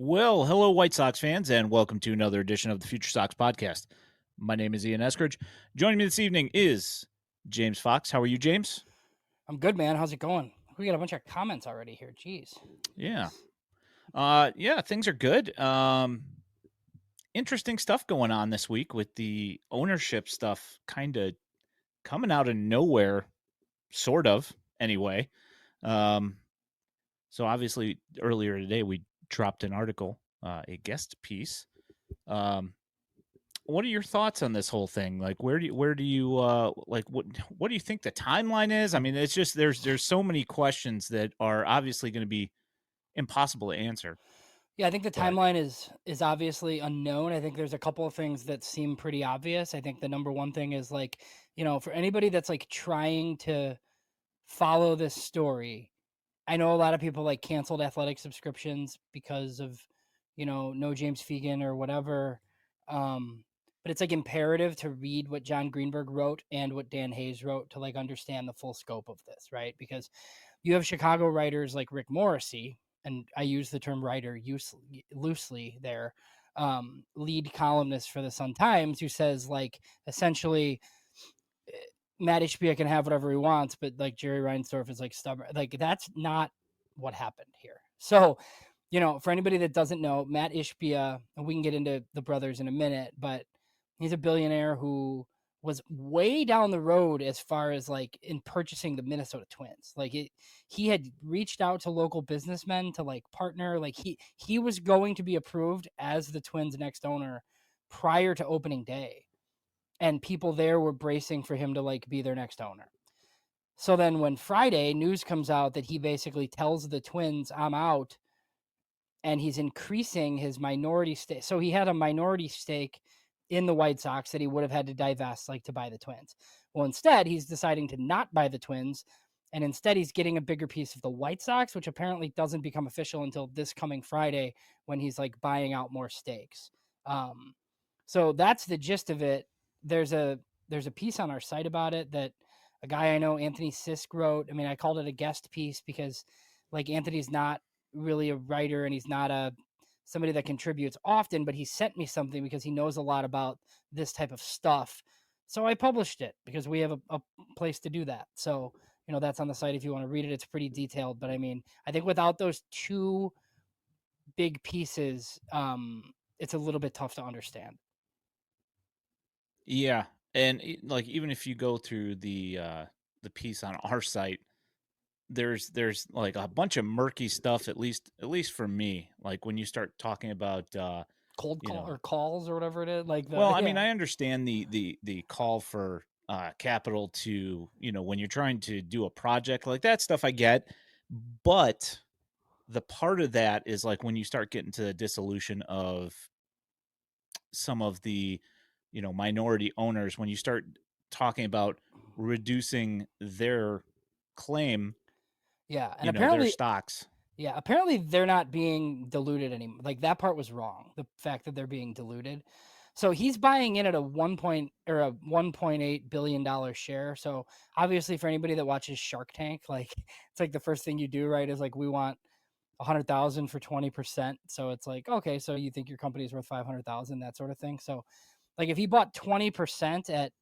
Well, hello, White Sox fans, and welcome to another edition of the FutureSox podcast. My name is Ian Eskridge. Joining me this evening is James Fox. How are you, James? I'm good, man. How's it going? We got a bunch of comments already here. Jeez. Yeah. Yeah, things are good. Interesting stuff going on this week with the ownership stuff kind of coming out of nowhere, sort of, anyway. Um, so obviously earlier today we dropped an article, a guest piece. What are your thoughts on this whole thing? Like, where do you like what do you think the timeline is? I mean, it's just there's so many questions that are obviously going to be impossible to answer. Yeah, I think the But timeline is obviously unknown. I think there's a couple of things that seem pretty obvious. I think the number one thing is like, for anybody that's like trying to follow this story, I know a lot of people like canceled athletic subscriptions because of, no James Fegan or whatever. But it's like imperative to read what John Greenberg wrote and what Dan Hayes wrote to like understand the full scope of this, right? Because you have Chicago writers like Rick Morrissey, and I use the term writer loosely there, lead columnist for the Sun Times, who says like essentially Matt Ishbia can have whatever he wants, but like Jerry Reinsdorf is like stubborn. Like that's not what happened here. So, for anybody that doesn't know, Matt Ishbia, and we can get into the brothers in a minute, but he's a billionaire who was way down the road as far as like in purchasing the Minnesota Twins. Like he had reached out to local businessmen to like partner. Like he was going to be approved as the Twins' next owner prior to opening day, and people there were bracing for him to like be their next owner. So then when Friday news comes out that he basically tells the Twins, I'm out, and he's increasing his minority stake. So he had a minority stake in the White Sox that he would have had to divest like to buy the Twins. Well, instead, he's deciding to not buy the Twins, and instead he's getting a bigger piece of the White Sox, which apparently doesn't become official until this coming Friday when he's like buying out more stakes. Um, so that's the gist of it. There's a piece on our site about it that a guy I know, Anthony Sisk, wrote. I mean, I called it a guest piece because like Anthony's not really a writer and he's not a somebody that contributes often, but he sent me something because he knows a lot about this type of stuff. So I published it because we have a place to do that. So, that's on the site if you want to read it. It's pretty detailed, but I mean, I think without those two big pieces, it's a little bit tough to understand. yeah, and like even if you go through the piece on our site, there's like a bunch of murky stuff. At least for me, like when you start talking about Cold you call know or calls or whatever it is, like Well, the I mean, yeah. I understand the call for capital to, when you're trying to do a project like that stuff I get, but the part of that is like when you start getting to the dissolution of some of the, minority owners, when you start talking about reducing their claim, Yeah, and their apparently stocks. yeah, apparently they're not being diluted anymore. Like that part was wrong. The fact that they're being diluted. So he's buying in at a 1.8 billion dollar share. So obviously for anybody that watches Shark Tank, like it's like the first thing you do, right? Is like we want 100,000 for 20%. So it's like, okay, so you think your company is worth 500,000, that sort of thing. So like if he bought 20% at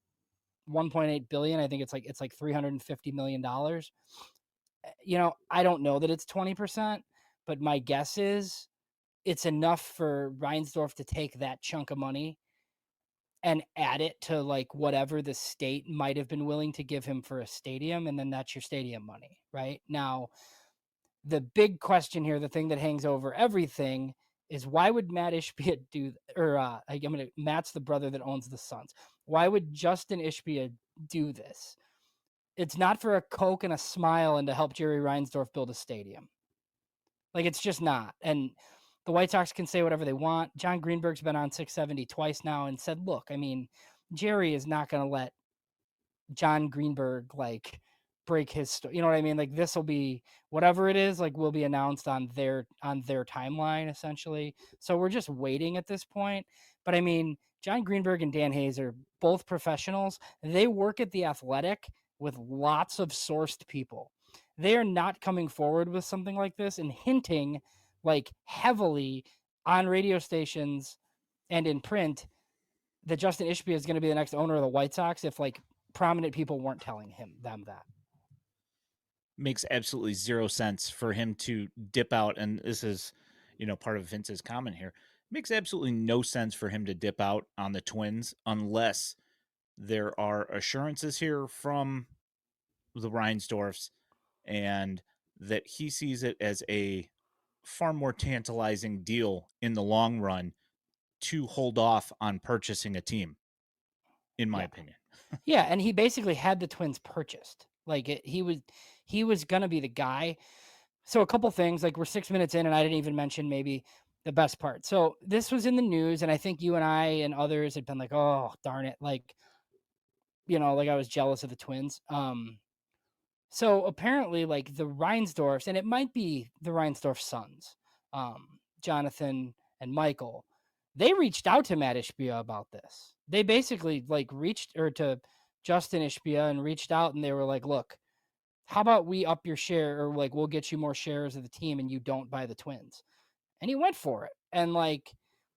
1.8 billion, I think it's like $350 million. I don't know that it's 20%, but my guess is it's enough for Reinsdorf to take that chunk of money and add it to like whatever the state might have been willing to give him for a stadium. And then that's your stadium money, right? Now, the big question here, the thing that hangs over everything is why would Matt Ishbia do, or Matt's the brother that owns the Suns. Why would Justin Ishbia do this? It's not for a Coke and a smile and to help Jerry Reinsdorf build a stadium. Like it's just not. And the White Sox can say whatever they want. John Greenberg's been on 670 twice now and said, look, I mean, Jerry is not going to let John Greenberg like break his you know what I mean? Like this will be whatever it is, like will be announced on their timeline essentially. So we're just waiting at this point. But I mean, John Greenberg and Dan Hayes are both professionals. They work at the Athletic with lots of sourced people. They are not coming forward with something like this and hinting like heavily on radio stations and in print that Justin Ishbia is going to be the next owner of the White Sox if like prominent people weren't telling them that. Makes absolutely zero sense for him to dip out, and this is, part of Vince's comment here. Makes absolutely no sense for him to dip out on the Twins unless there are assurances here from the Reinsdorfs and that he sees it as a far more tantalizing deal in the long run to hold off on purchasing a team, in my Yeah. opinion. Yeah, and he basically had the Twins purchased. Like he was going to be the guy. So a couple things, like we're 6 minutes in and I didn't even mention maybe the best part. So this was in the news and I think you and I and others had been like, "Oh, darn it." Like, like I was jealous of the Twins. So apparently like the Reinsdorfs, and it might be the Reinsdorf sons, Jonathan and Michael, they reached out to Matt Ishbia about this. They basically like reached or to Justin Ishbia and reached out and they were like, "Look, how about we up your share or like we'll get you more shares of the team and you don't buy the Twins." And he went for it. And like,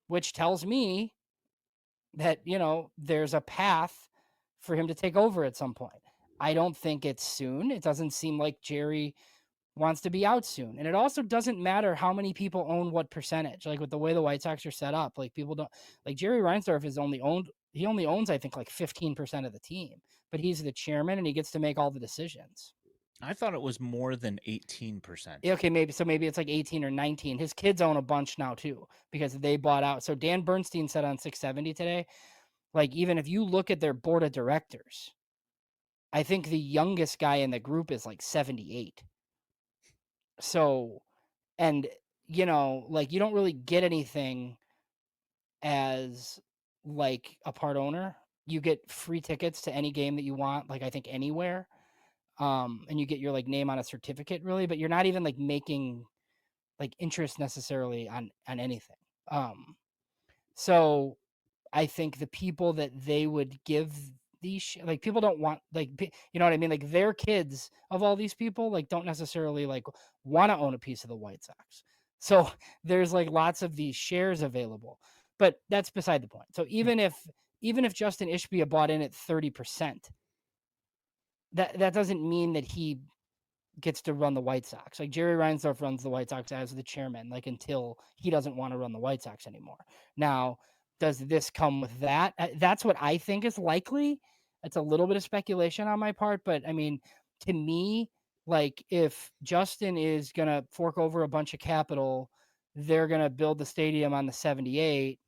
which tells me that, there's a path for him to take over at some point. I don't think it's soon. It doesn't seem like Jerry wants to be out soon. And it also doesn't matter how many people own what percentage. Like with the way the White Sox are set up, like people don't like Jerry Reinsdorf he only owns, I think, like 15% of the team, but he's the chairman and he gets to make all the decisions. I thought it was more than 18%. Okay, maybe it's like 18 or 19. His kids own a bunch now too because they bought out. So Dan Bernstein said on 670 today, like even if you look at their board of directors, I think the youngest guy in the group is like 78. So, and like you don't really get anything as like a part owner. You get free tickets to any game that you want, like I think anywhere. And you get your like name on a certificate really, but you're not even like making like interest necessarily on anything. So I think the people that they would give these like people don't want like you know what I mean, like their kids of all these people like don't necessarily like want to own a piece of the White Sox. So there's like lots of these shares available, but that's beside the point. So even if Justin Ishbia bought in at 30%, that doesn't mean that he gets to run the White Sox. Like Jerry Reinsdorf runs the White Sox as the chairman, like until he doesn't want to run the White Sox anymore. Now, does this come with that? That's what I think is likely. It's a little bit of speculation on my part, but I mean, to me, like if Justin is going to fork over a bunch of capital, they're going to build the stadium on the 78.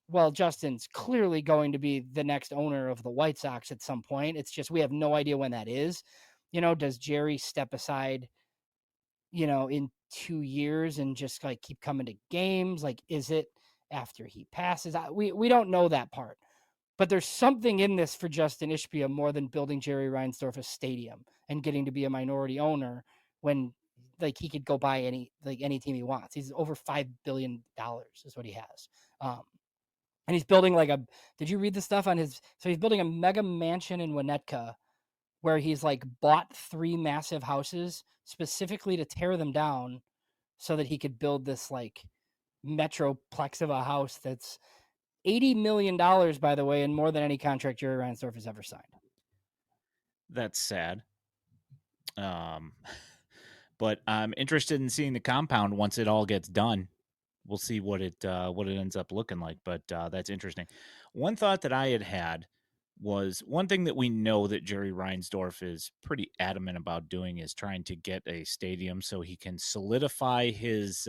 Well, Justin's clearly going to be the next owner of the White Sox at some point. It's just we have no idea when that is. Does Jerry step aside, in 2 years and just like keep coming to games? Like, is it after he passes? We don't know that part. But there's something in this for Justin Ishbia more than building Jerry Reinsdorf a stadium and getting to be a minority owner when like he could go buy any team he wants. He's over $5 billion is what he has. And he's building like did you read the stuff on his, so he's building a mega mansion in Winnetka where he's like bought 3 massive houses specifically to tear them down so that he could build this like metroplex of a house that's $80 million, by the way, and more than any contract Jerry Reinsdorf has ever signed. That's sad. But I'm interested in seeing the compound once it all gets done. We'll see what it ends up looking like, but that's interesting. One thought that I had was one thing that we know that Jerry Reinsdorf is pretty adamant about doing is trying to get a stadium so he can solidify his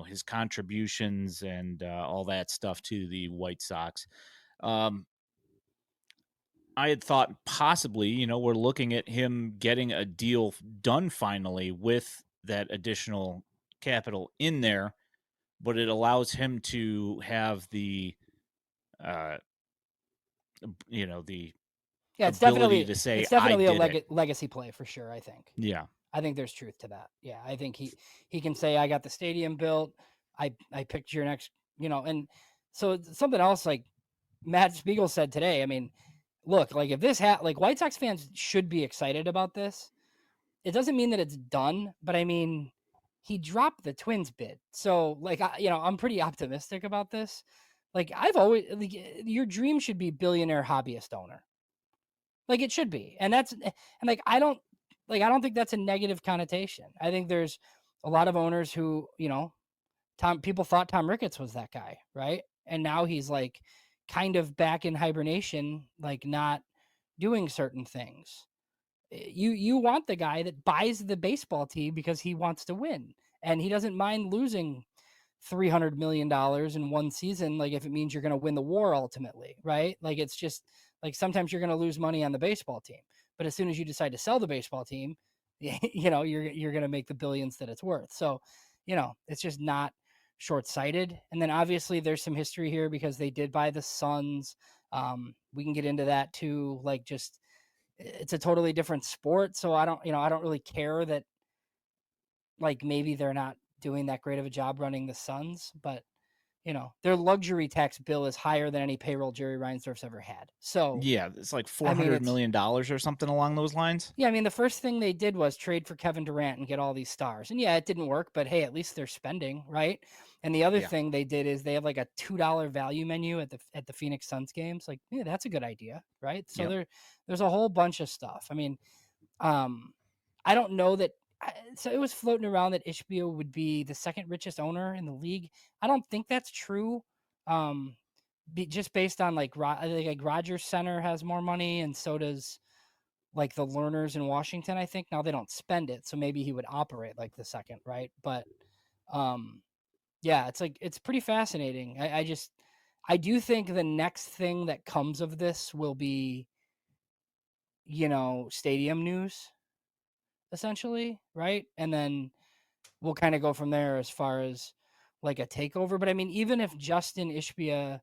his contributions and all that stuff to the White Sox. I had thought possibly, we're looking at him getting a deal done finally with that additional capital in there, but it allows him to have the uh the Yeah, ability to say it's I definitely a did it. legacy play for sure. Yeah. I think there's truth to that. Yeah, I think he can say I got the stadium built. I picked your next, and so something else like Matt Spiegel said today. I mean, look, like if this like White Sox fans should be excited about this. It doesn't mean that it's done, but I mean, he dropped the Twins bid. So like I'm pretty optimistic about this. Like I've always like, your dream should be billionaire hobbyist owner. Like it should be. And like I don't think that's a negative connotation. I think there's a lot of owners who, people thought Tom Ricketts was that guy, right? And now he's like kind of back in hibernation, like not doing certain things. You want the guy that buys the baseball team because he wants to win and he doesn't mind losing $300 million in one season, like if it means you're going to win the war ultimately, right? Like it's just like sometimes you're going to lose money on the baseball team, but as soon as you decide to sell the baseball team, you're going to make the billions that it's worth. So, it's just not short-sighted. And then obviously there's some history here because they did buy the Suns. We can get into that too. Like just it's a totally different sport, so I don't really care that like maybe they're not doing that great of a job running the Suns, but their luxury tax bill is higher than any payroll Jerry Reinsdorf's ever had. So, Yeah, it's like I mean, $400 million or something along those lines. yeah, I mean, the first thing they did was trade for Kevin Durant and get all these stars. And yeah, it didn't work, but hey, at least they're spending, right? And the other Yeah. thing they did is they have like a $2 value menu at the Phoenix Suns games. Like, yeah, that's a good idea, right? So Yep. there's a whole bunch of stuff. I mean, um, I don't know that. So it was floating around that Ishbia would be the second richest owner in the league. I don't think that's true. Um, just based on like Rogers Center has more money, and so does like the Learners in Washington. I think now they don't spend it, so maybe he would operate like the second, right? But um, yeah, it's pretty fascinating. I do think the next thing that comes of this will be stadium news essentially, right? And then we'll kind of go from there as far as like a takeover. But I mean, even if Justin Ishbia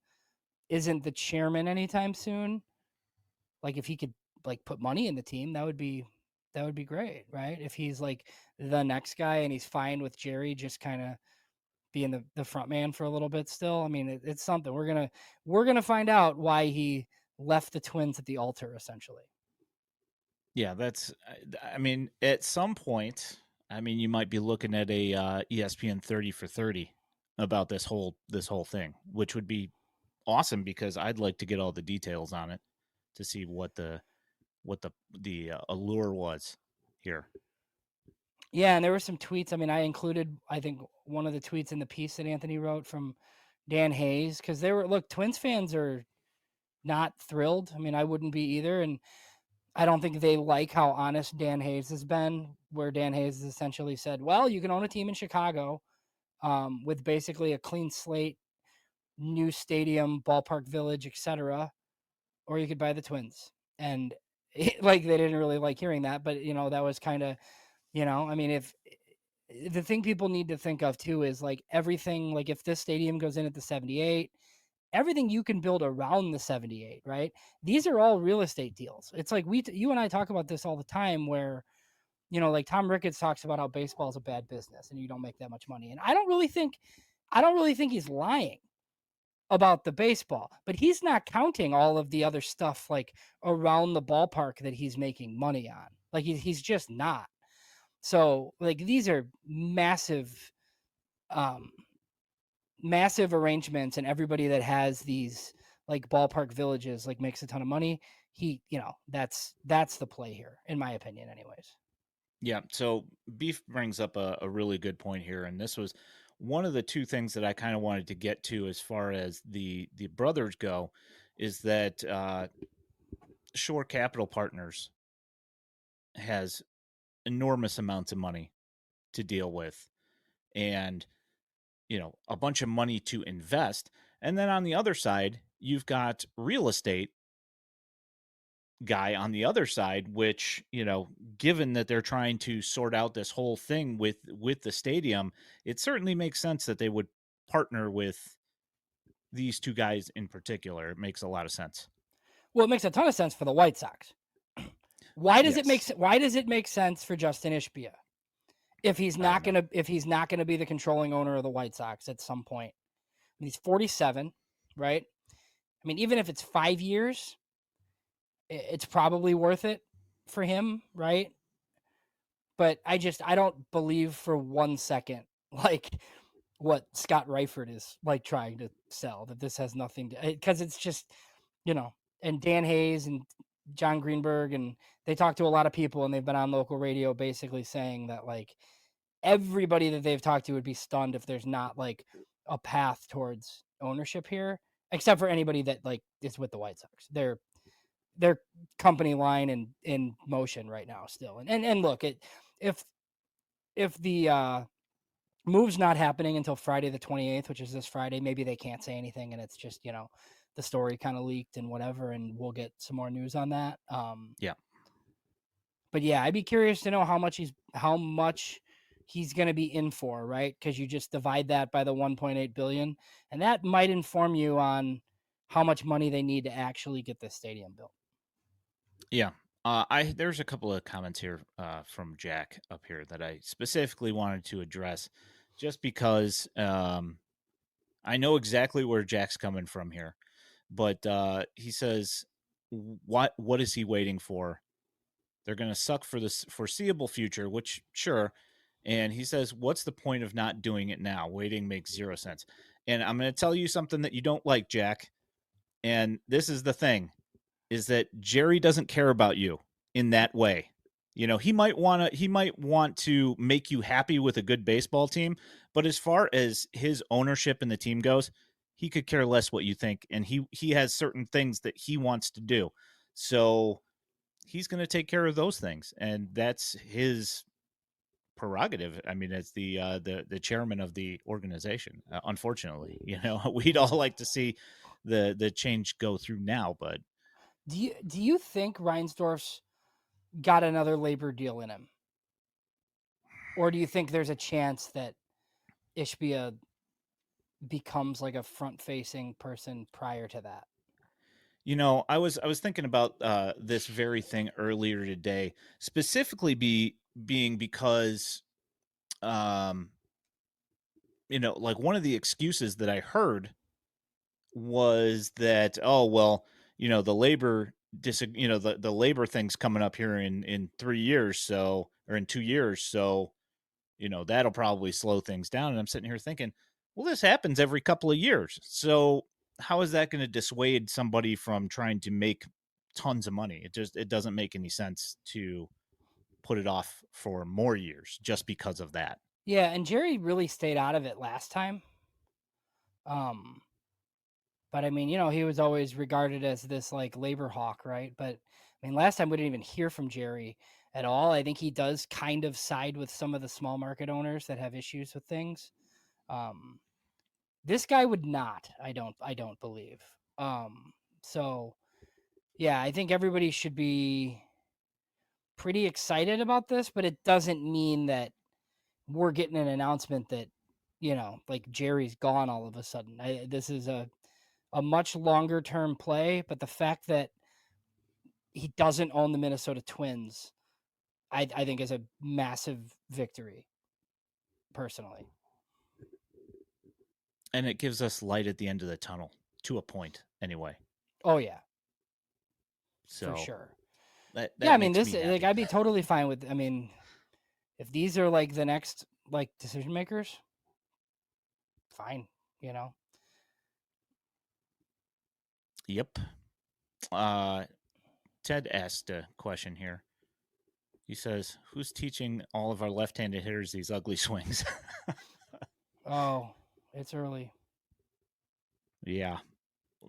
isn't the chairman anytime soon, like if he could like put money in the team, that would be great, right? If he's like the next guy and he's fine with Jerry just kind of being the front man for a little bit still. I mean, it's something we're gonna find out why he left the Twins at the altar essentially. Yeah, I mean, at some point, I mean, you might be looking at a ESPN 30 for 30 about this whole thing, which would be awesome because I'd like to get all the details on it to see what the allure was here. Yeah, and there were some tweets. I mean, I included, I think, one of the tweets in the piece that Anthony wrote from Dan Hayes because Twins fans are not thrilled. I mean, I wouldn't be either, and I don't think they like how honest Dan Hayes has been. Where Dan Hayes has essentially said, "Well, you can own a team in Chicago, with basically a clean slate, new stadium, ballpark village, etc., or you could buy the Twins." And like they didn't really like hearing that, but that was kind of I mean, if the thing people need to think of too is like everything, like if this stadium goes in at the 78, everything you can build around the 78, right? These are all real estate deals. It's like you and I talk about this all the time where, like Tom Ricketts talks about how baseball is a bad business and you don't make that much money. And I don't really think he's lying about the baseball, but he's not counting all of the other stuff like around the ballpark that he's making money on. Like he's just not. So like these are um, massive arrangements, and everybody that has these like ballpark villages like makes a ton of money. That's the play here, in my opinion, anyways. Yeah, so Beef brings up a really good point here, and this was one of the two things that I kind of wanted to get to as far as the brothers go, is that Shore Capital Partners has enormous amounts of money to deal with, and a bunch of money to invest, and then on the other side you've got real estate guy on the other side, which given that they're trying to sort out this whole thing with the stadium, it certainly makes sense that they would partner with these two guys in particular. It makes a lot of sense. Well, it makes a ton of sense for the White Sox. Yes. Why does it make sense for Justin Ishbia if he's I don't not know. gonna be the controlling owner of the White Sox at some point? I mean, he's 47, right? I mean, even if it's 5 years, it's probably worth it for him, right? but I don't believe for 1 second, like, what Scott Reifert is, like, trying to sell, that this has nothing to, because it's just, you know, and Dan Hayes and John Greenberg, and they talk to a lot of people, and they've been on local radio basically saying that, like, everybody that they've talked to would be stunned if there's not, like, a path towards ownership here, except for anybody that, like, is with the White Sox. Their company line in motion right now still. And look, if if the move's not happening until Friday the 28th, which is this Friday, maybe they can't say anything and it's just, the story kind of leaked and whatever, and we'll get some more news on that. Yeah. But yeah, I'd be curious to know how much he's going to be in for, right? Because you just divide that by the 1.8 billion, and that might inform you on how much money they need to actually get this stadium built. Yeah. There's a couple of comments here from Jack up here that I specifically wanted to address, just because I know exactly where Jack's coming from here. But he says, what is he waiting for? They're going to suck for the foreseeable future, which sure. And he says, what's the point of not doing it now? Waiting makes zero sense. And I'm going to tell you something that you don't like, Jack. And this is the thing, is that Jerry doesn't care about you in that way. He might want to make you happy with a good baseball team, but as far as his ownership in the team goes, he could care less what you think, and he has certain things that he wants to do. So he's going to take care of those things, and that's his prerogative. I mean, as the chairman of the organization. Unfortunately, we'd all like to see the change go through now, but Do you think Reinsdorf's got another labor deal in him, or do you think there's a chance that Ishbia becomes like a front-facing person prior to that? I was thinking about this very thing earlier today, specifically being because um, like one of the excuses that I heard was that, oh well, the labor the labor thing's coming up here in 3 years, so, or in 2 years, so that'll probably slow things down. And I'm sitting here thinking, well, this happens every couple of years. So how is that going to dissuade somebody from trying to make tons of money? It doesn't make any sense to put it off for more years just because of that. Yeah, and Jerry really stayed out of it last time. Um, but I mean, he was always regarded as this like labor hawk, right? But I mean, last time we didn't even hear from Jerry at all. I think he does kind of side with some of the small market owners that have issues with things. Um, this guy would not. I don't believe. So yeah, I think everybody should be pretty excited about this, but it doesn't mean that we're getting an announcement that like Jerry's gone all of a sudden. This is a much longer term play, but the fact that he doesn't own the Minnesota Twins, I think is a massive victory, personally. And it gives us light at the end of the tunnel, to a point anyway. Oh yeah, for So sure. that Yeah, I that mean, makes this me like happy. I'd be totally fine with. I mean, if these are like the next like decision makers, fine. You know, Yep. uh Ted asked a question here. He says, who's teaching all of our left-handed hitters these ugly swings? oh, it's early. Yeah,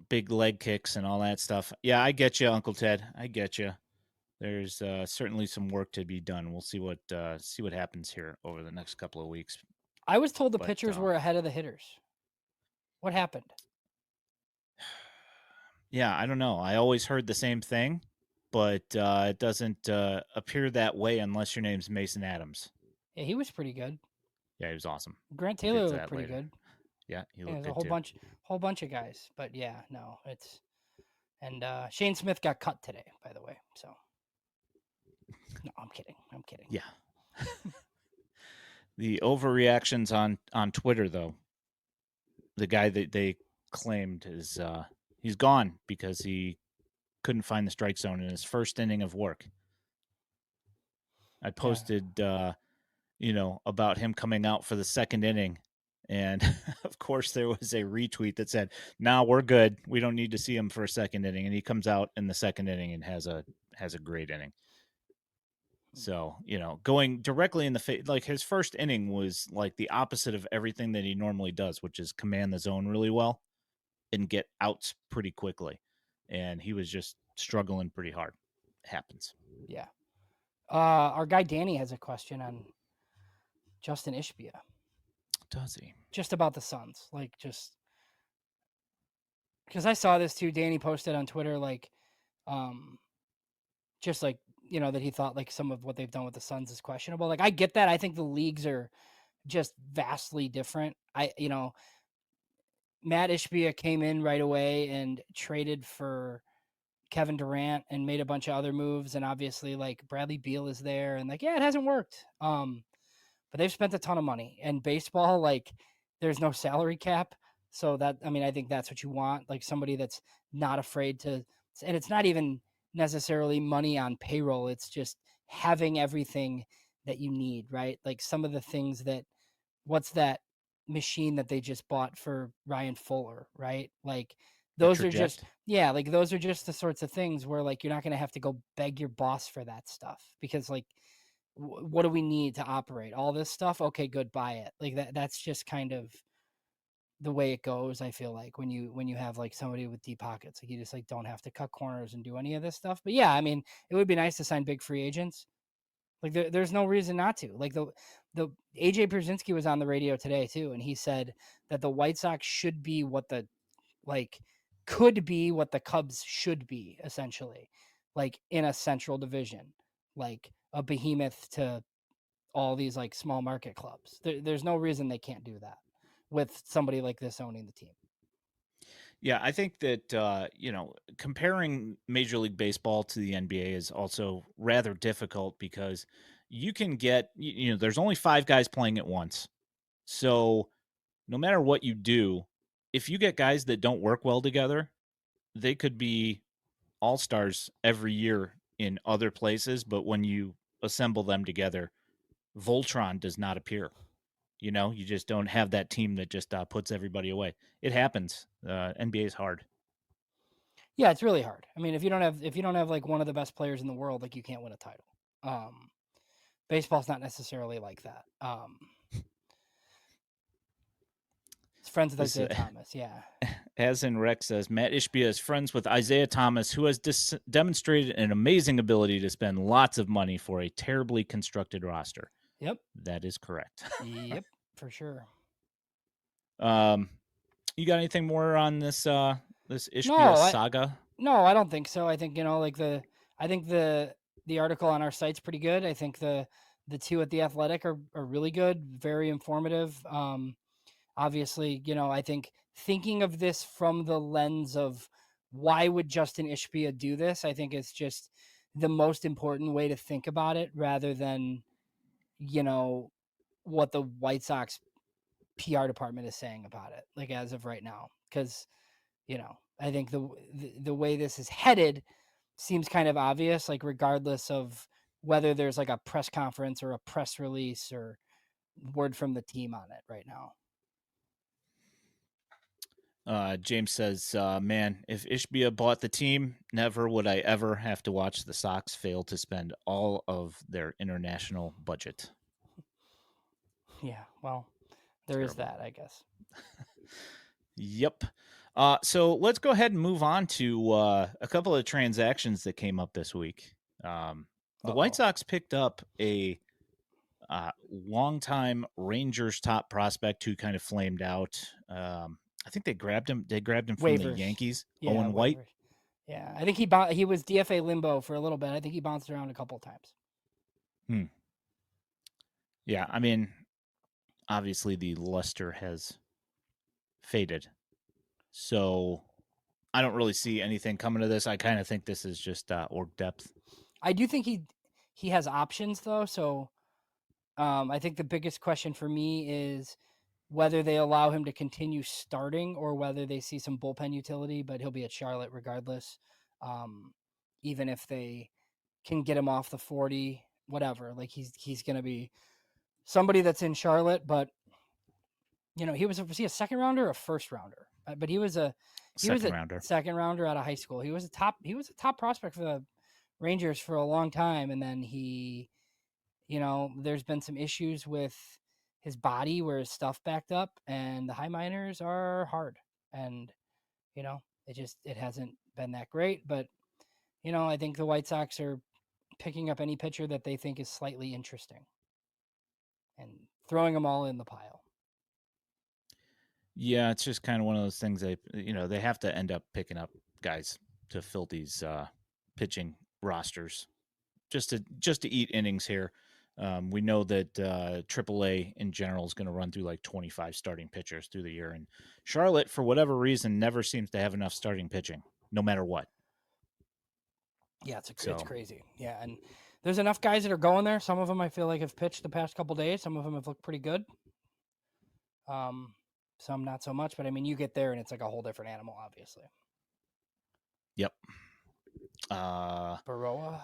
big leg kicks and all that stuff. Yeah, I get you, Uncle Ted. I get you. There's certainly some work to be done. We'll see what happens here over the next couple of weeks. I was told the But pitchers were ahead of the hitters. What happened? yeah, I don't know. I always heard the same thing, but it doesn't appear that way unless your name's Mason Adams. Yeah, he was pretty good. Yeah, he was awesome. Grant We'll get Taylor to looked that pretty later. good. Yeah, he Yeah, looked there's a good whole too. bunch of guys. But yeah, no, it's and Shane Smith got cut today, by the way. So no, I'm kidding. I'm kidding. Yeah. The overreactions on Twitter, though, the guy that they claimed is he's gone because he couldn't find the strike zone in his first inning of work. I Yeah. posted, about him coming out for the second inning. And of course, there was a retweet that said, "Nah, we're good. We don't need to see him for a second inning." And he comes out in the second inning and has a great inning. So, going directly in the face, like his first inning was like the opposite of everything that he normally does, which is command the zone really well and get outs pretty quickly. And he was just struggling pretty hard. Happens. Yeah. Our guy Danny has a question on Justin Ishbia, Does he? just about the Suns, like just because I saw this too. Danny posted on Twitter um, just that he thought like some of what they've done with the Suns is questionable. Like I get that. I think the leagues are just vastly different. Matt Ishbia came in right away and traded for Kevin Durant and made a bunch of other moves, and obviously like Bradley Beal is there, and like it hasn't worked. But they've spent a ton of money, and baseball, like there's no salary cap, so I think that's what you want, like somebody that's not afraid to, and it's not even necessarily money on payroll, it's just having everything that you need, right? Like some of the things that, what's that machine that they just bought for Ryan Fuller, right? Like those are just, Petrojet. yeah, like those are just the sorts of things where like you're not going to have to go beg your boss for that stuff, because like what do we need to operate all this stuff? Okay, good, buy it. Like that's just kind of the way it goes. I feel like when you have like somebody with deep pockets, like you just like don't have to cut corners and do any of this stuff. But yeah, I mean, it would be nice to sign big free agents. Like there's no reason not to. Like the AJ Pierzynski was on the radio today too, and he said that the White Sox should be what the like could be what the Cubs should be, essentially, like in a central division, like a behemoth to all these like small market clubs. There's no reason they can't do that with somebody like this owning the team. Yeah, I think that comparing Major League Baseball to the NBA is also rather difficult because you can get there's only 5 guys playing at once. So no matter what you do, if you get guys that don't work well together, they could be all-stars every year in other places, but when you assemble them together, Voltron does not appear. You just don't have that team that just puts everybody away. It happens. NBA is hard. Yeah, it's really hard. I mean, if you don't have like one of the best players in the world, like you can't win a title. Baseball's not necessarily like that. It's friends with This Isaiah Thomas. Yeah. as in Rex says, Matt Ishbia is friends with Isaiah Thomas, who has demonstrated an amazing ability to spend lots of money for a terribly constructed roster. Yep. That is correct. Yep. For sure. um, you got anything more on this No, Ishbia saga? no, I don't think so. I think I think the article on our site's pretty good. I think the two at the Athletic are really good, very informative. Obviously, I think thinking of this from the lens of why would Justin Ishbia do this, I think it's just the most important way to think about it, rather than you know what the White Sox PR department is saying about it, like as of right now, because I think the way this is headed seems kind of obvious, like regardless of whether there's like a press conference or a press release or word from the team on it right now. James says, man, if Ishbia bought the team, never would I ever have to watch the Sox fail to spend all of their international budget. Yeah, well, there is Terrible. that, I guess. Yep. So let's go ahead and move on to a couple of transactions that came up this week. The White Uh-oh. Sox picked up a longtime Rangers top prospect who kind of flamed out. I think they grabbed him. They grabbed him from the Waivers. Yankees. Yeah, Owen White. waivers. Yeah, I think he was DFA limbo for a little bit. I think he bounced around a couple of times. Hmm. Yeah, I mean, obviously the luster has faded, so I don't really see anything coming to this. I kind of think this is just org depth. I do think he has options though, so I think the biggest question for me is whether they allow him to continue starting or whether they see some bullpen utility, but he'll be at Charlotte regardless. Um, Even if they can get him off the 40. whatever. Like he's going to be somebody that's in Charlotte, but was he a second rounder or a first rounder? But he was a Second rounder. second rounder out of high school. He was a top prospect for the Rangers for a long time, and then there's been some issues with his body where his stuff backed up, and the high minors are hard, and it hasn't been that great. But I think the White Sox are picking up any pitcher that they think is slightly interesting and throwing them all in the pile. Yeah, it's just kind of one of those things they have to end up picking up guys to fill these pitching rosters just to eat innings here. We know that AAA in general is going to run through like 25 starting pitchers through the year, and Charlotte, for whatever reason, never seems to have enough starting pitching, no matter what. Yeah, it's crazy. Yeah, and there's enough guys that are going there. Some of them I feel like have pitched the past couple days. Some of them have looked pretty good. Some not so much, but I mean, you get there and it's like a whole different animal, obviously. Yep. Baroa.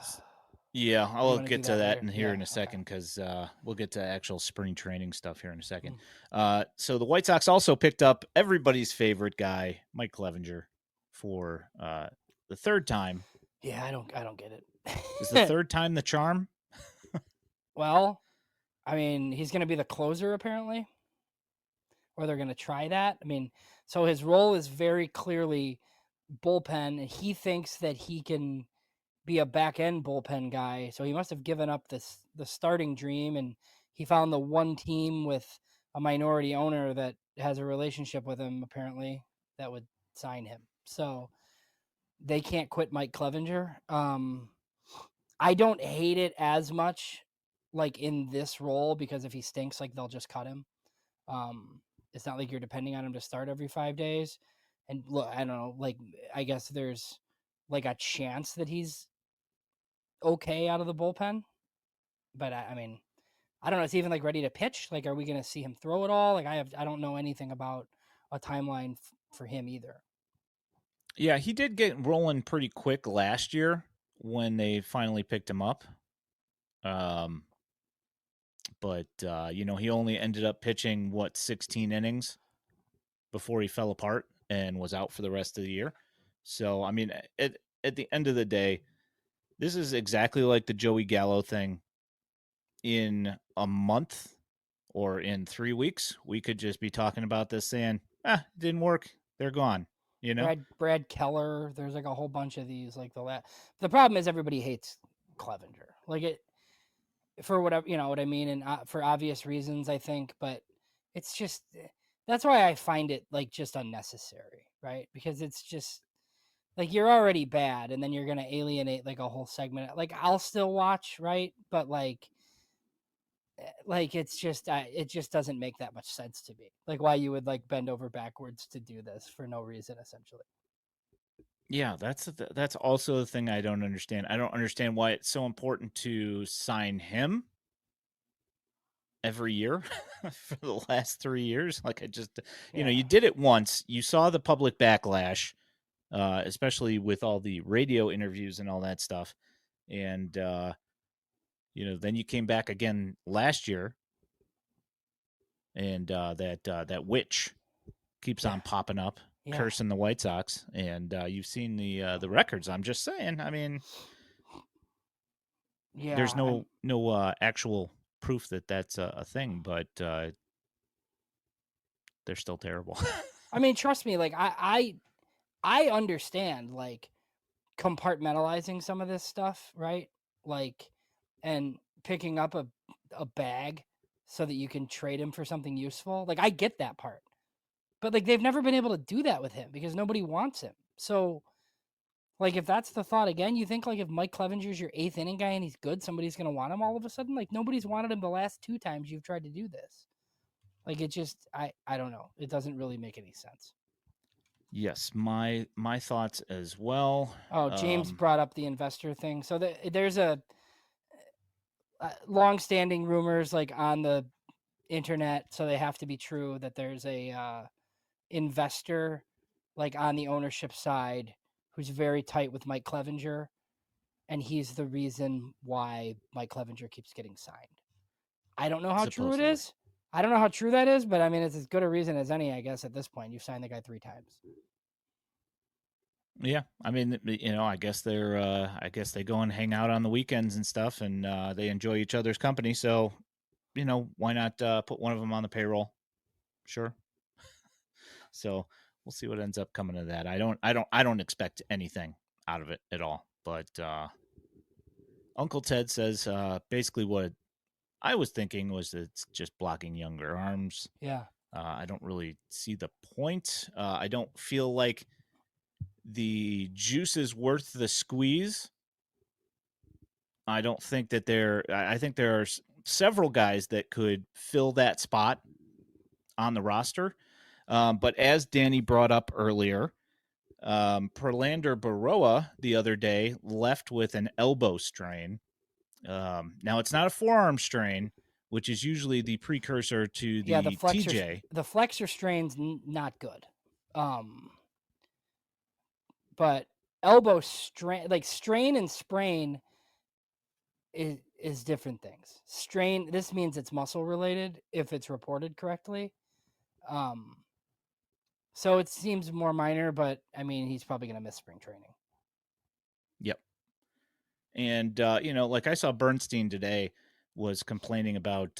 Yeah, I'll get to that later? in a second because we'll get to actual spring training stuff here in a second. So the White Sox also picked up everybody's favorite guy, Mike Clevenger, for the third time. Yeah, I don't get it. Is the third time the charm? Well, I mean, he's going to be the closer apparently, or they're going to try that. I mean, so his role is very clearly bullpen, and he thinks that he can be a back end bullpen guy. So he must have given up the starting dream, and he found the one team with a minority owner that has a relationship with him apparently that would sign him. So they can't quit Mike Clevenger. I don't hate it as much like in this role because if he stinks, like they'll just cut him. It's not like you're depending on him to start every 5 days. And look, I don't know, like I guess there's like a chance that he's okay out of the bullpen. But I mean, I don't know. Is he even like ready to pitch? Like, are we going to see him throw it all? Like, I don't know anything about a timeline for him either. Yeah, he did get rolling pretty quick last year when they finally picked him up. But he only ended up pitching 16 innings before he fell apart and was out for the rest of the year. So I mean, at the end of the day, this is exactly like the Joey Gallo thing. In a month or in 3 weeks, we could just be talking about this saying, it didn't work. They're gone. Brad Keller. There's like a whole bunch of these. Like the problem is everybody hates Clevenger. Like it for whatever what I mean, and for obvious reasons, I think. But it's just that's why I find it like just unnecessary, right? Because it's just like you're already bad, and then you're gonna alienate like a whole segment. Like I'll still watch, right? But like it's just it just doesn't make that much sense to me. Like why you would like bend over backwards to do this for no reason, essentially. Yeah, that's also the thing I don't understand. I don't understand why it's so important to sign him every year for the last 3 years. Like I just, you did it once. You saw the public backlash, especially with all the radio interviews and all that stuff, and then you came back again last year, and that witch keeps on popping up, cursing the White Sox, and you've seen the records. I'm just saying. I mean, there's no actual proof that that's a thing, but they're still terrible. I mean, trust me. Like I understand like compartmentalizing some of this stuff, right? Like, and picking up a bag so that you can trade him for something useful. Like I get that part. But like they've never been able to do that with him because nobody wants him. So like if that's the thought again, you think like if Mike Clevenger's your 8th inning guy and he's good, somebody's gonna want him all of a sudden? Like nobody's wanted him the last 2 times you've tried to do this. Like it just I don't know. It doesn't really make any sense. Yes, my thoughts as well. Oh, James brought up the investor thing. So there's a long-standing rumors like on the internet, so they have to be true that there's a investor like on the ownership side who's very tight with Mike Clevenger, and he's the reason why Mike Clevenger keeps getting signed. I don't know how true it supposedly. is. I don't know how true that is, but I mean, it's as good a reason as any, I guess, at this point. You've signed the guy 3 times. Yeah, I mean, I guess I guess they go and hang out on the weekends and stuff, and they enjoy each other's company. So, why not put one of them on the payroll? Sure. So we'll see what ends up coming of that. I don't expect anything out of it at all. But Uncle Ted says basically what I was thinking was that it's just blocking younger arms. Yeah. I don't really see the point. I don't feel like the juice is worth the squeeze. I don't think that I think there are several guys that could fill that spot on the roster. But as Danny brought up earlier, Perlander Baroa the other day left with an elbow strain. Now it's not a forearm strain, which is usually the precursor to Yeah, the TJ. the flexor strain's not good. Um but elbow strain, like strain and sprain is different things. Strain, this means it's muscle related if it's reported correctly. Um so it seems more minor, but I mean, he's probably going to miss spring training. Yep. And like I saw Bernstein today was complaining about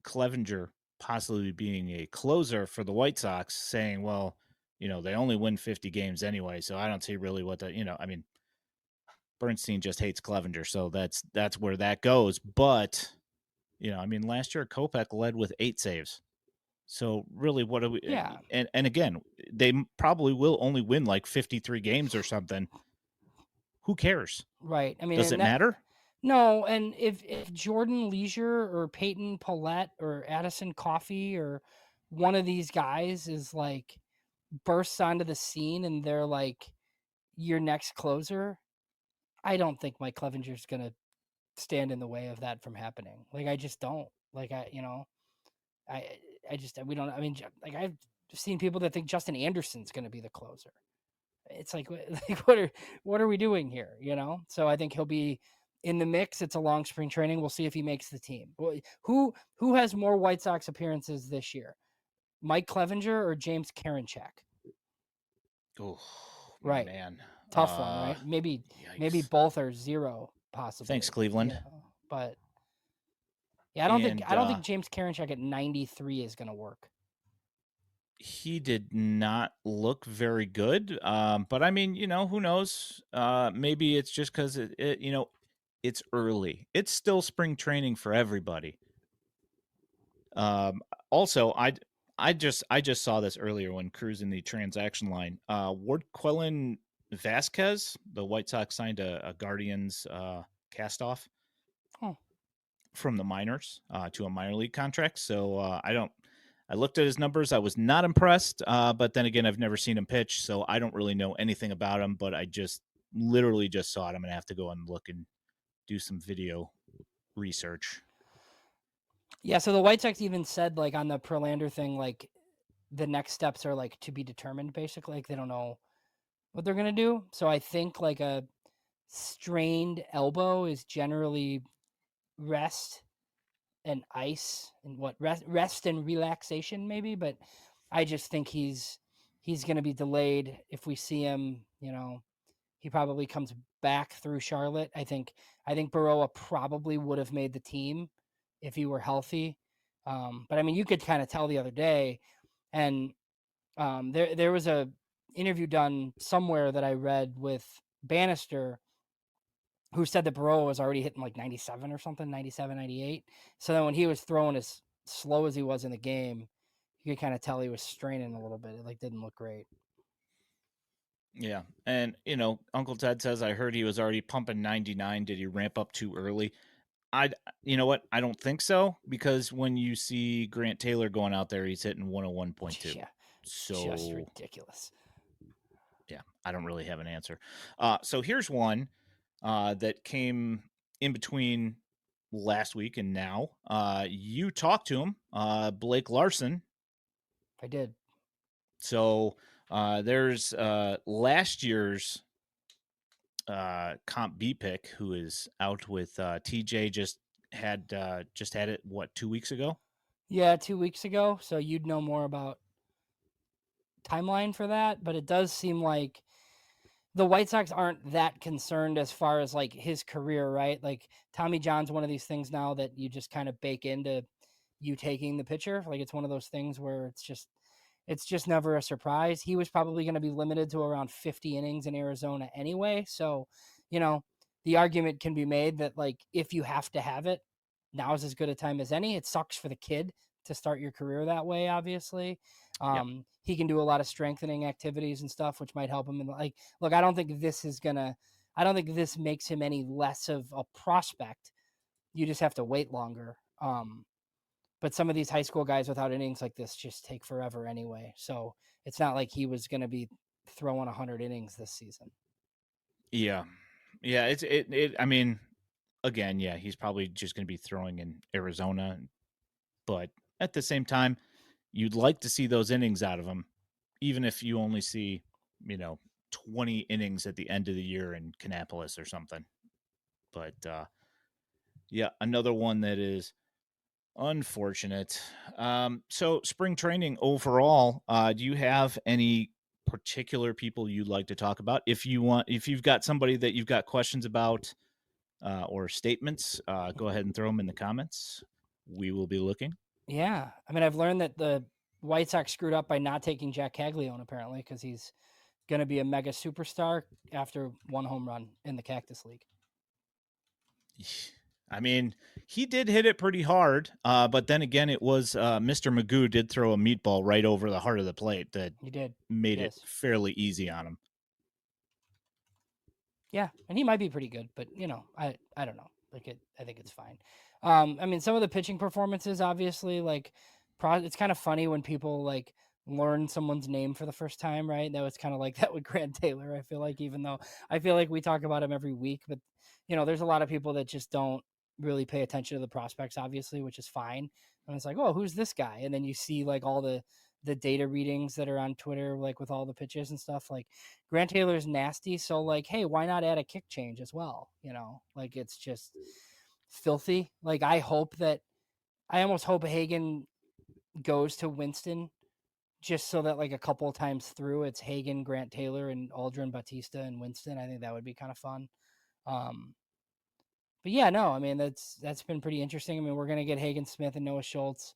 Clevenger possibly being a closer for the White Sox, saying, well, they only win 50 games anyway, so I don't see really what I mean, Bernstein just hates Clevenger, so that's where that goes. But, I mean, last year Kopech led with 8 saves. So really, what do Yeah. we? And again, they probably will only win like 53 games or something. Who cares? Right. I mean, Does it and that, matter? no, and if Jordan Leisure or Peyton Paulette or Addison Coffey or one of these guys is like bursts onto the scene and they're like your next closer, I don't think Mike Clevenger's gonna stand in the way of that from happening. Like, I just don't. Like, I I just, we don't. I mean, like, I've seen people that think Justin Anderson's gonna be the closer. It's like, like what are we doing here? So I think he'll be in the mix. It's a long spring training. We'll see if he makes the team. Who has more White Sox appearances this year, Mike Clevenger or James Karinchak? Oh Right, man, tough one, right? Maybe yikes! both are zero, Thanks, possibly. Cleveland. But yeah, And I don't think James Karinchak at 93 is going to work. he did not look very good. But I mean, who knows? Maybe it's just because it's early. It's still spring training for everybody. Also, I just saw this earlier when cruising the transaction line. Ward Quellen Vasquez, the White Sox signed a Guardians cast off Oh, from the minors to a minor league contract. So I looked at his numbers. I was not impressed. But then again, I've never seen him pitch, so I don't really know anything about him. But I just literally just saw it. I'm gonna have to go and look and do some video research. yeah. So the White Sox even said, like, on the Prolander thing, like, the next steps are like to be determined. Basically, like, they don't know what they're gonna do. So I think like a strained elbow is generally rest and ice and rest and relaxation maybe, but I just think he's going to be delayed. If we see him, he probably comes back through Charlotte. I think Baroa probably would have made the team if he were healthy. But I mean, you could kind of tell the other day, and there was a interview done somewhere that I read with Bannister, who said that Baroa was already hitting like 97 or something, 97, 98. So then when he was throwing as slow as he was in the game, you could kind of tell he was straining a little bit. It like didn't look great. Yeah. And, Uncle Ted says, I heard he was already pumping 99. Did he ramp up too early? You know what? I don't think so, because when you see Grant Taylor going out there, he's hitting 101.2. Yeah, just So, ridiculous. yeah, I don't really have an answer. So here's one that came in between last week and now. You talked to him, Blake Larson. I did. So there's last year's Comp B pick who is out with TJ just had it what 2 weeks ago. Yeah, 2 weeks ago. So you'd know more about timeline for that, but it does seem like the White Sox aren't that concerned as far as like his career, right? Like Tommy John's one of these things now that you just kind of bake into you taking the pitcher. Like it's one of those things where it's just never a surprise. He was probably going to be limited to around 50 innings in Arizona anyway. So, you know, the argument can be made that like if you have to have it, now's as good a time as any. It sucks for the kid to start your career that way, obviously. Yep. He can do a lot of strengthening activities and stuff, which might help him. In like, look, I don't think I don't think this makes him any less of a prospect. You just have to wait longer. But some of these high school guys without innings like this just take forever anyway. So it's not like he was going to be throwing 100 innings this season. Yeah. Yeah. It. I mean, again, yeah, he's probably just going to be throwing in Arizona, but at the same time, you'd like to see those innings out of him, even if you only see, you know, 20 innings at the end of the year in Kannapolis or something. But yeah, another one that is unfortunate. So spring training overall, do you have any particular people you'd like to talk about? If you've got somebody that you've got questions about or statements, go ahead and throw them in the comments. We will be looking. Yeah. I mean, I've learned that the White Sox screwed up by not taking Jack Caglione apparently because he's going to be a mega superstar after one home run in the Cactus League. I mean, he did hit it pretty hard, but then again, it was Mr. Magoo did throw a meatball right over the heart of the plate that He did. made it Yes. fairly easy on him. Yeah, and he might be pretty good, but you know, I don't know. I think it's fine. I mean, some of the pitching performances, obviously, like, it's kind of funny when people like learn someone's name for the first time, right? That was kind of like that with Grant Taylor. I feel like, even though I feel like we talk about him every week, but you know, there's a lot of people that just don't really pay attention to the prospects, obviously, which is fine. And it's like, oh, who's this guy? And then you see like all the data readings that are on Twitter, like with all the pitches and stuff. Like Grant Taylor's nasty, so like, hey, why not add a kick change as well? You know, like it's just filthy. Like I almost hope Hagen goes to Winston just so that like a couple of times through it's Hagen, Grant Taylor, and Aldrin Batista and Winston. I think that would be kind of fun. Um, but yeah, no, I mean that's been pretty interesting. I mean, we're gonna get Hagen Smith and Noah Schultz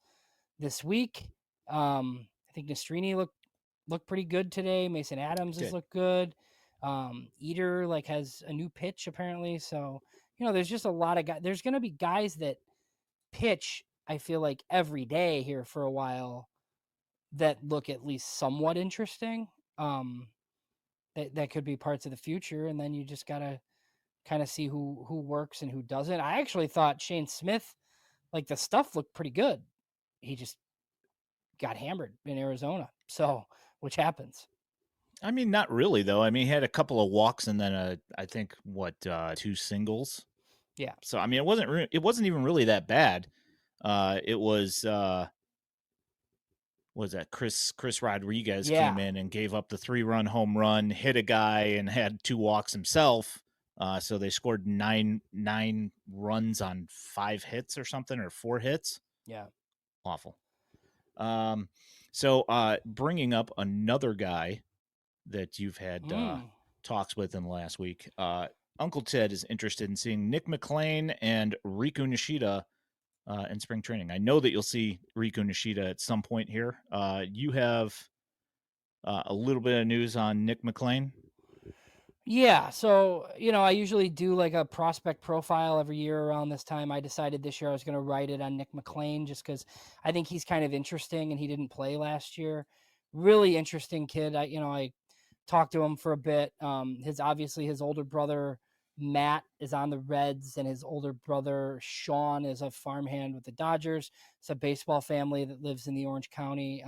this week. I think Nastrini looked pretty good today. Mason Adams has Did. looked good. Eater like has a new pitch apparently. So, you know, there's just a lot of guys. There's going to be guys that pitch, I feel like every day here for a while that look at least somewhat interesting. That could be parts of the future. And then you just got to kind of see who works and who doesn't. I actually thought Shane Smith, like the stuff looked pretty good. He just got hammered in Arizona. So, which happens. I mean, not really though. I mean, he had a couple of walks and then I think two singles. Yeah. So I mean, it wasn't even really that bad. It was that Chris Rodriguez Yeah. came in and gave up the 3-run home run, hit a guy, and had 2 walks himself. So they scored nine runs on 5 hits or something, or 4 hits. Yeah. Awful. So bringing up another guy that you've had talks with in the last week, Uncle Ted is interested in seeing Nick McLean and Riku Nishida in spring training. I know that you'll see Riku Nishida at some point here. You have a little bit of news on Nick McLean. Yeah, so you know, I usually do like a prospect profile every year around this time. I decided this year I was going to write it on Nick McLean just because I think he's kind of interesting, and he didn't play last year. Really interesting kid. I talked to him for a bit. His older brother Matt is on the Reds, and his older brother Sean is a farmhand with the Dodgers. It's a baseball family that lives in the Orange County.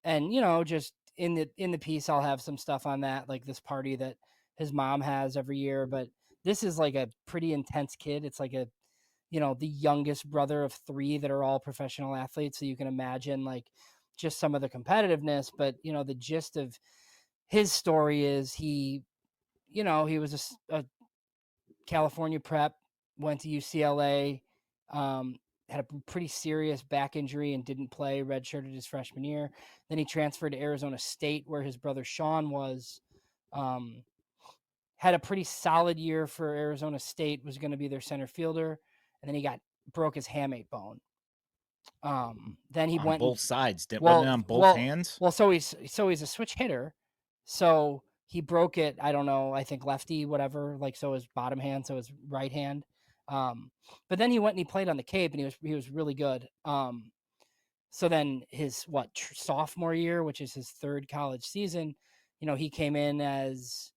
And you know, just in the piece I'll have some stuff on that, like this party that his mom has every year. But this is like a pretty intense kid. It's like the youngest brother of 3 that are all professional athletes, so you can imagine like just some of the competitiveness. But you know, the gist of his story is you know, he was a California prep, went to UCLA, had a pretty serious back injury and didn't play, redshirted his freshman year. Then he transferred to Arizona State, where his brother Sean was. Had a pretty solid year for Arizona State, was going to be their center fielder, and then he broke his hamate bone. Then he On went and both sides. Wasn't it well, on both well, hands? well. So he's a switch hitter, so he broke it. I don't know. I think lefty, whatever. Like so, his bottom hand, so his right hand. But then he went and he played on the Cape, and he was really good. So then his sophomore year, which is his third college season, you know, he came in as,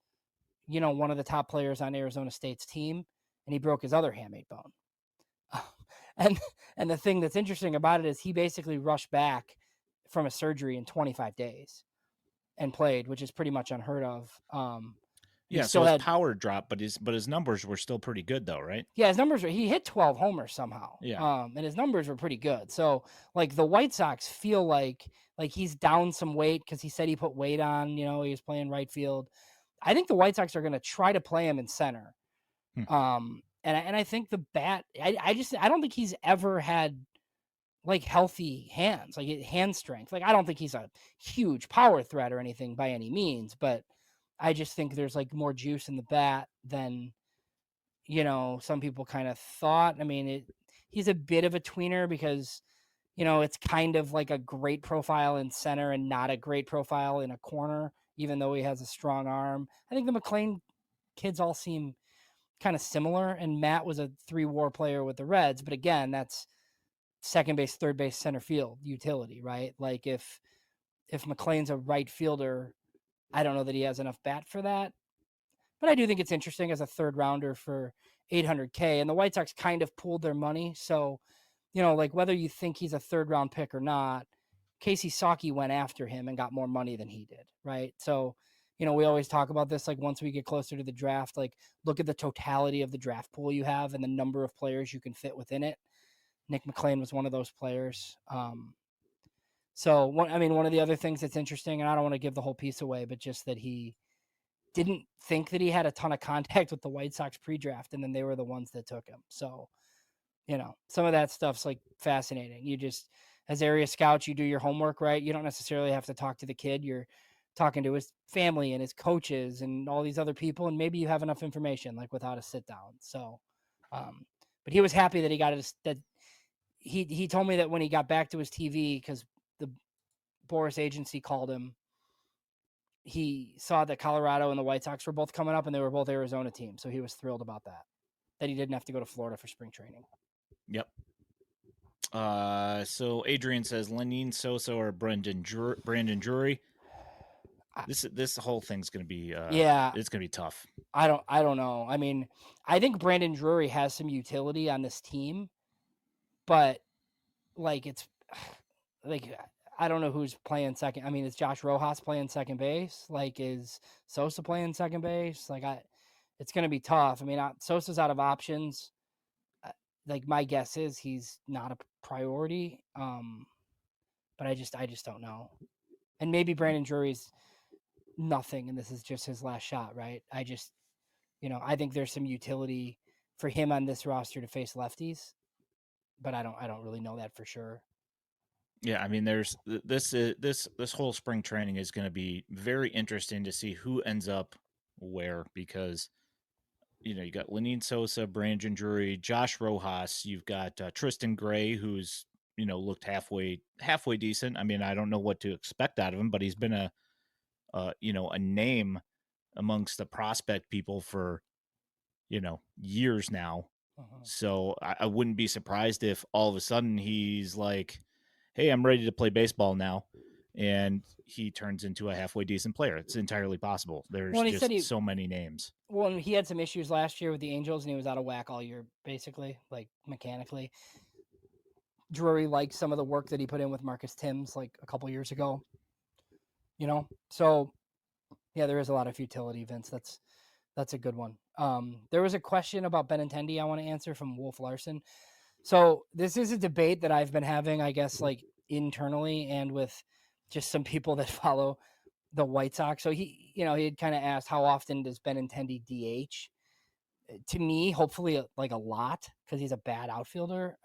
you know, one of the top players on Arizona State's team, and he broke his other hamate bone. and and the thing that's interesting about it is he basically rushed back from a surgery in 25 days and played, which is pretty much unheard of. He Yeah, so still his had power dropped, but his numbers were still pretty good though, right? his numbers were, he hit 12 homers somehow. Yeah. And his numbers were pretty good. So like the White Sox feel like he's down some weight because he said he put weight on, you know, he was playing right field. I think the White Sox are going to try to play him in center. And I think the bat, I don't think he's ever had like healthy hands, like hand strength. Like I don't think he's a huge power threat or anything by any means, but I just think there's like more juice in the bat than, you know, some people kind of thought. I mean, he's a bit of a tweener because, you know, it's kind of like a great profile in center and not a great profile in a corner, even though he has a strong arm. I think the McLean kids all seem kind of similar, and Matt was a 3-WAR player with the Reds, but again, that's second base, third base, center field utility, right? Like if McLean's a right fielder, I don't know that he has enough bat for that, but I do think it's interesting as a third rounder for 800K. And the White Sox kind of pooled their money, so you know, like whether you think he's a third round pick or not, Casey Saki went after him and got more money than he did, right? So, you know, we always talk about this, like once we get closer to the draft, like look at the totality of the draft pool you have and the number of players you can fit within it. Nick McLean was one of those players. One of the other things that's interesting, and I don't want to give the whole piece away, but just that he didn't think that he had a ton of contact with the White Sox pre-draft, and then they were the ones that took him. So, you know, some of that stuff's like fascinating. You just, as area scouts, you do your homework, right? You don't necessarily have to talk to the kid. You're talking to his family and his coaches and all these other people, and maybe you have enough information, like without a sit down. So, but he was happy that he got it. That he told me that when he got back to his TV, because the Boris agency called him, he saw that Colorado and the White Sox were both coming up, and they were both Arizona teams. So he was thrilled about that. That he didn't have to go to Florida for spring training. Yep. So Adrian says Lenine Sosa or Brandon Drury. This whole thing's gonna be it's gonna be tough. I don't know. I mean, I think Brandon Drury has some utility on this team, but like it's like I don't know who's playing second. I mean, is Josh Rojas playing second base? Like, is Sosa playing second base? Like, it's going to be tough. I mean, Sosa's out of options. Like, my guess is he's not a priority. But I just don't know. And maybe Brandon Drury's nothing, and this is just his last shot, right? I think there's some utility for him on this roster to face lefties, but I don't really know that for sure. Yeah, I mean, there's this whole spring training is going to be very interesting to see who ends up where, because you know you got Lenine Sosa, Brandon Drury, Josh Rojas. You've got Tristan Gray, who's looked halfway decent. I mean, I don't know what to expect out of him, but he's been a name amongst the prospect people for years now. So I wouldn't be surprised if all of a sudden he's like, hey, I'm ready to play baseball now. And he turns into a halfway decent player. It's entirely possible. There's just so many names. Well, he had some issues last year with the Angels, and he was out of whack all year, basically, like mechanically. Drury liked some of the work that he put in with Marcus Timms like a couple years ago. So yeah, there is a lot of futility, Vince. That's a good one. There was a question about Benintendi I want to answer from Wolf Larson. So this is a debate that I've been having, I guess, like internally and with just some people that follow the White Sox. So he had kind of asked how often does Benintendi DH? To me, hopefully like a lot because he's a bad outfielder.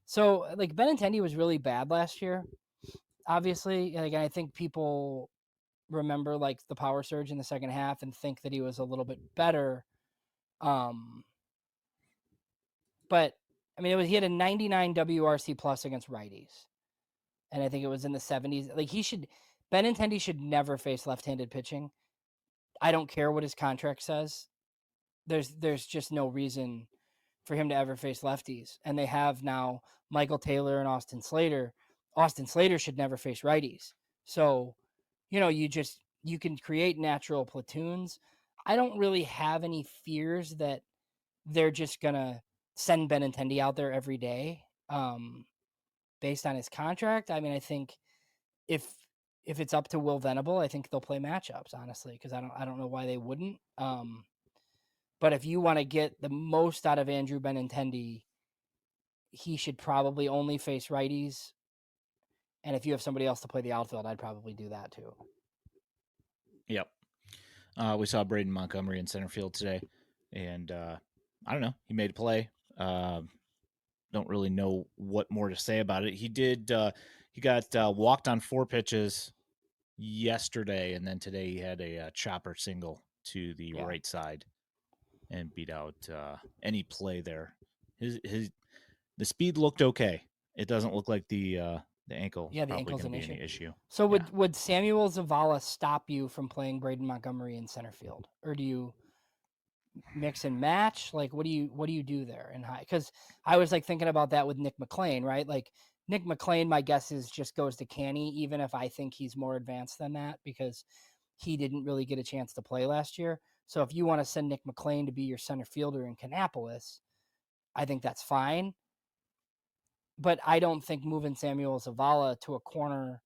So like Benintendi was really bad last year. Obviously, like I think people remember like the power surge in the second half and think that he was a little bit better. Um, but I mean, he had a 99 WRC plus against righties, and I think it was in the 70s. Like Benintendi should never face left-handed pitching. I don't care what his contract says. There's just no reason for him to ever face lefties. And they have now Michael Taylor and Austin Slater. Austin Slater should never face righties. So, you can create natural platoons. I don't really have any fears that they're just gonna send Benintendi out there every day, based on his contract. I mean, I think if it's up to Will Venable, I think they'll play matchups, honestly, because I don't know why they wouldn't. But if you want to get the most out of Andrew Benintendi, he should probably only face righties. And if you have somebody else to play the outfield, I'd probably do that too. Yep. We saw Braden Montgomery in center field today, and I don't know. He made a play. Don't really know what more to say about it. He did. He got walked on 4 pitches yesterday, and then today he had a chopper single to the right side and beat out any play there. The speed looked okay. It doesn't look like the ankle is the probably ankle's going to an be any issue. So would Samuel Zavala stop you from playing Braden Montgomery in center field, or do you mix and match? Like, what do you do there? And because I was like thinking about that with Nick McLean, right? Like Nick McLean, my guess is just goes to Canny, even if I think he's more advanced than that because he didn't really get a chance to play last year. So if you want to send Nick McLean to be your center fielder in Kannapolis, I think that's fine. But I don't think moving Samuel Zavala to a corner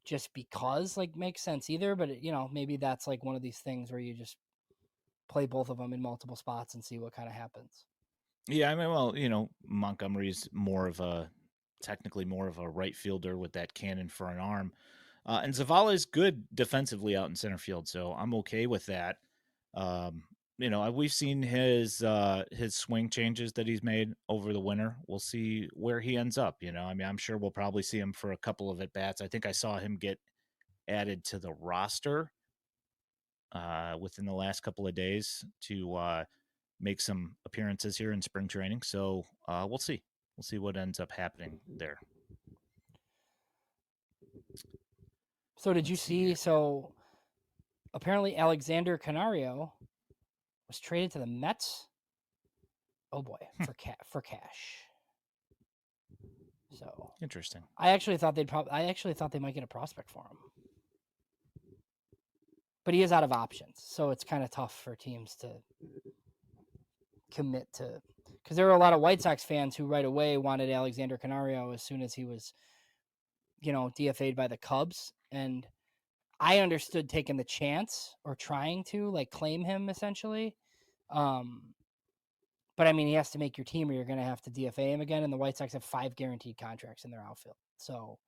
just because like makes sense either. But maybe that's like one of these things where you just play both of them in multiple spots and see what kind of happens. Yeah, I mean, well, Montgomery's technically more of a right fielder with that cannon for an arm. And Zavala is good defensively out in center field, so I'm okay with that. We've seen his swing changes that he's made over the winter. We'll see where he ends up. I mean, I'm sure we'll probably see him for a couple of at bats. I think I saw him get added to the roster within the last couple of days to make some appearances here in spring training. So we'll see. We'll see what ends up happening there. So did you see? So apparently Alexander Canario was traded to the Mets. Oh boy, for cash. So interesting. I actually thought they might get a prospect for him, but he is out of options, so it's kind of tough for teams to commit to. Because there were a lot of White Sox fans who right away wanted Alexander Canario as soon as he was, DFA'd by the Cubs, and I understood taking the chance or trying to like claim him essentially. But I mean, he has to make your team or you're going to have to DFA him again. And the White Sox have 5 guaranteed contracts in their outfield. So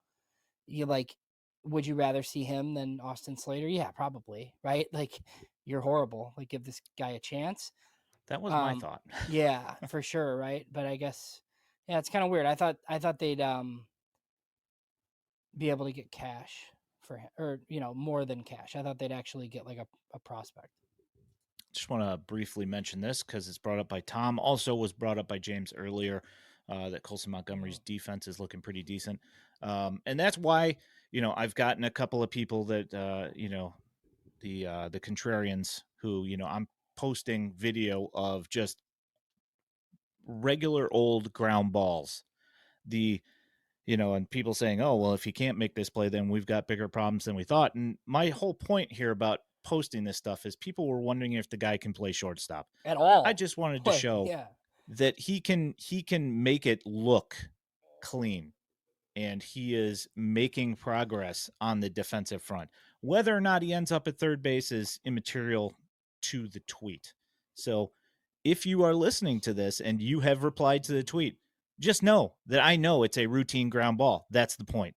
would you rather see him than Austin Slater? Yeah, probably. Right. Like you're horrible. Like give this guy a chance. That was my thought. Yeah, for sure. Right. But I guess, yeah, it's kind of weird. I thought they'd, be able to get cash for him or, more than cash. I thought they'd actually get like a prospect. Just want to briefly mention this because it's brought up by Tom. Also was brought up by James earlier that Colson Montgomery's defense is looking pretty decent. And that's why, I've gotten a couple of people that, the contrarians who, I'm posting video of just regular old ground balls. And people saying, oh, well, if he can't make this play, then we've got bigger problems than we thought. And my whole point here about posting this stuff is people were wondering if the guy can play shortstop at all. I just wanted to show that he can make it look clean, and he is making progress on the defensive front. Whether or not he ends up at third base is immaterial to the tweet. So if you are listening to this and you have replied to the tweet, just know that I know it's a routine ground ball. That's the point.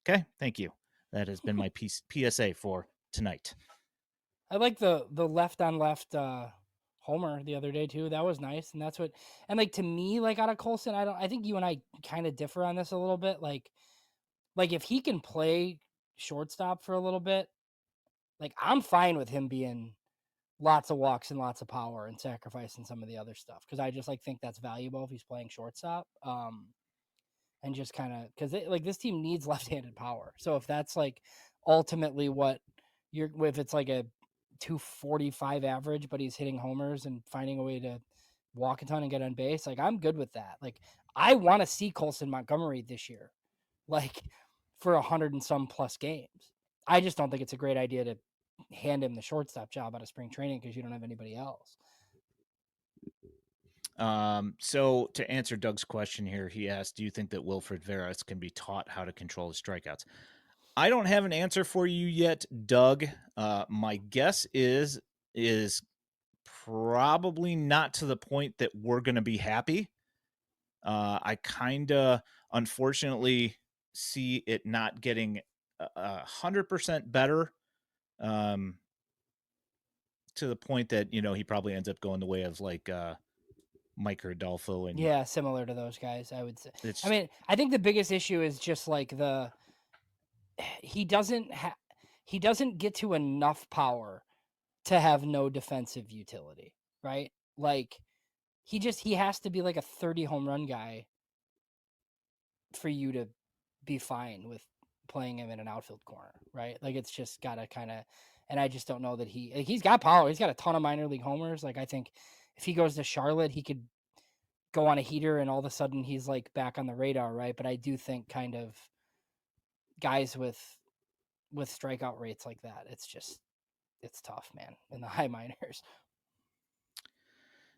Okay? Thank you. That has been my PSA for tonight. I like the left on left homer the other day too. That was nice, and that's what. And like to me, like out of Colson, I don't. I think you and I kind of differ on this a little bit. Like if he can play shortstop for a little bit, like I'm fine with him being lots of walks and lots of power and sacrificing some of the other stuff because I just like think that's valuable if he's playing shortstop. And just kind of because like this team needs left-handed power. So if that's like ultimately what you're, if it's like a 245 average, but he's hitting homers and finding a way to walk a ton and get on base, like I'm good with that. Like I want to see Colson Montgomery this year, like for 100 and some plus games. I just don't think it's a great idea to hand him the shortstop job out of spring training because you don't have anybody else. So to answer Doug's question here, he asked, do you think that Wilfred Veras can be taught how to control his strikeouts? I don't have an answer for you yet, Doug. My guess is probably not to the point that we're going to be happy. I kind of, unfortunately, see it not getting 100% better, to the point that he probably ends up going the way of like Mike Rodolfo, and Yeah, similar to those guys, I would say. I it's mean, I think the biggest issue is just like he he doesn't get to enough power to have no defensive utility, right? Like he has to be like a 30 home run guy for you to be fine with playing him in an outfield corner, right? Like it's just got to kind of, and I just don't know that he's got power. He's got a ton of minor league homers. Like I think if he goes to Charlotte, he could go on a heater and all of a sudden he's like back on the radar, right? But I do think kind of guys with strikeout rates like that, it's tough, man, in the high minors.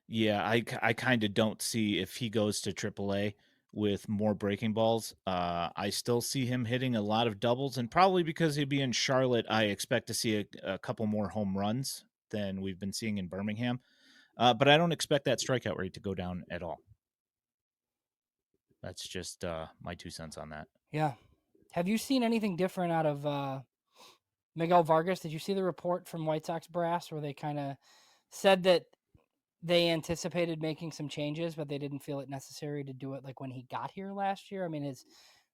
yeah, I kind of don't see if he goes to AAA with more breaking balls. I still see him hitting a lot of doubles, and probably because he'd be in Charlotte, I expect to see a couple more home runs than we've been seeing in Birmingham. But I don't expect that strikeout rate to go down at all. That's just my 2 cents on that. Yeah. Have you seen anything different out of Miguel Vargas? Did you see the report from White Sox brass where they kind of said that they anticipated making some changes, but they didn't feel it necessary to do it like when he got here last year? I mean,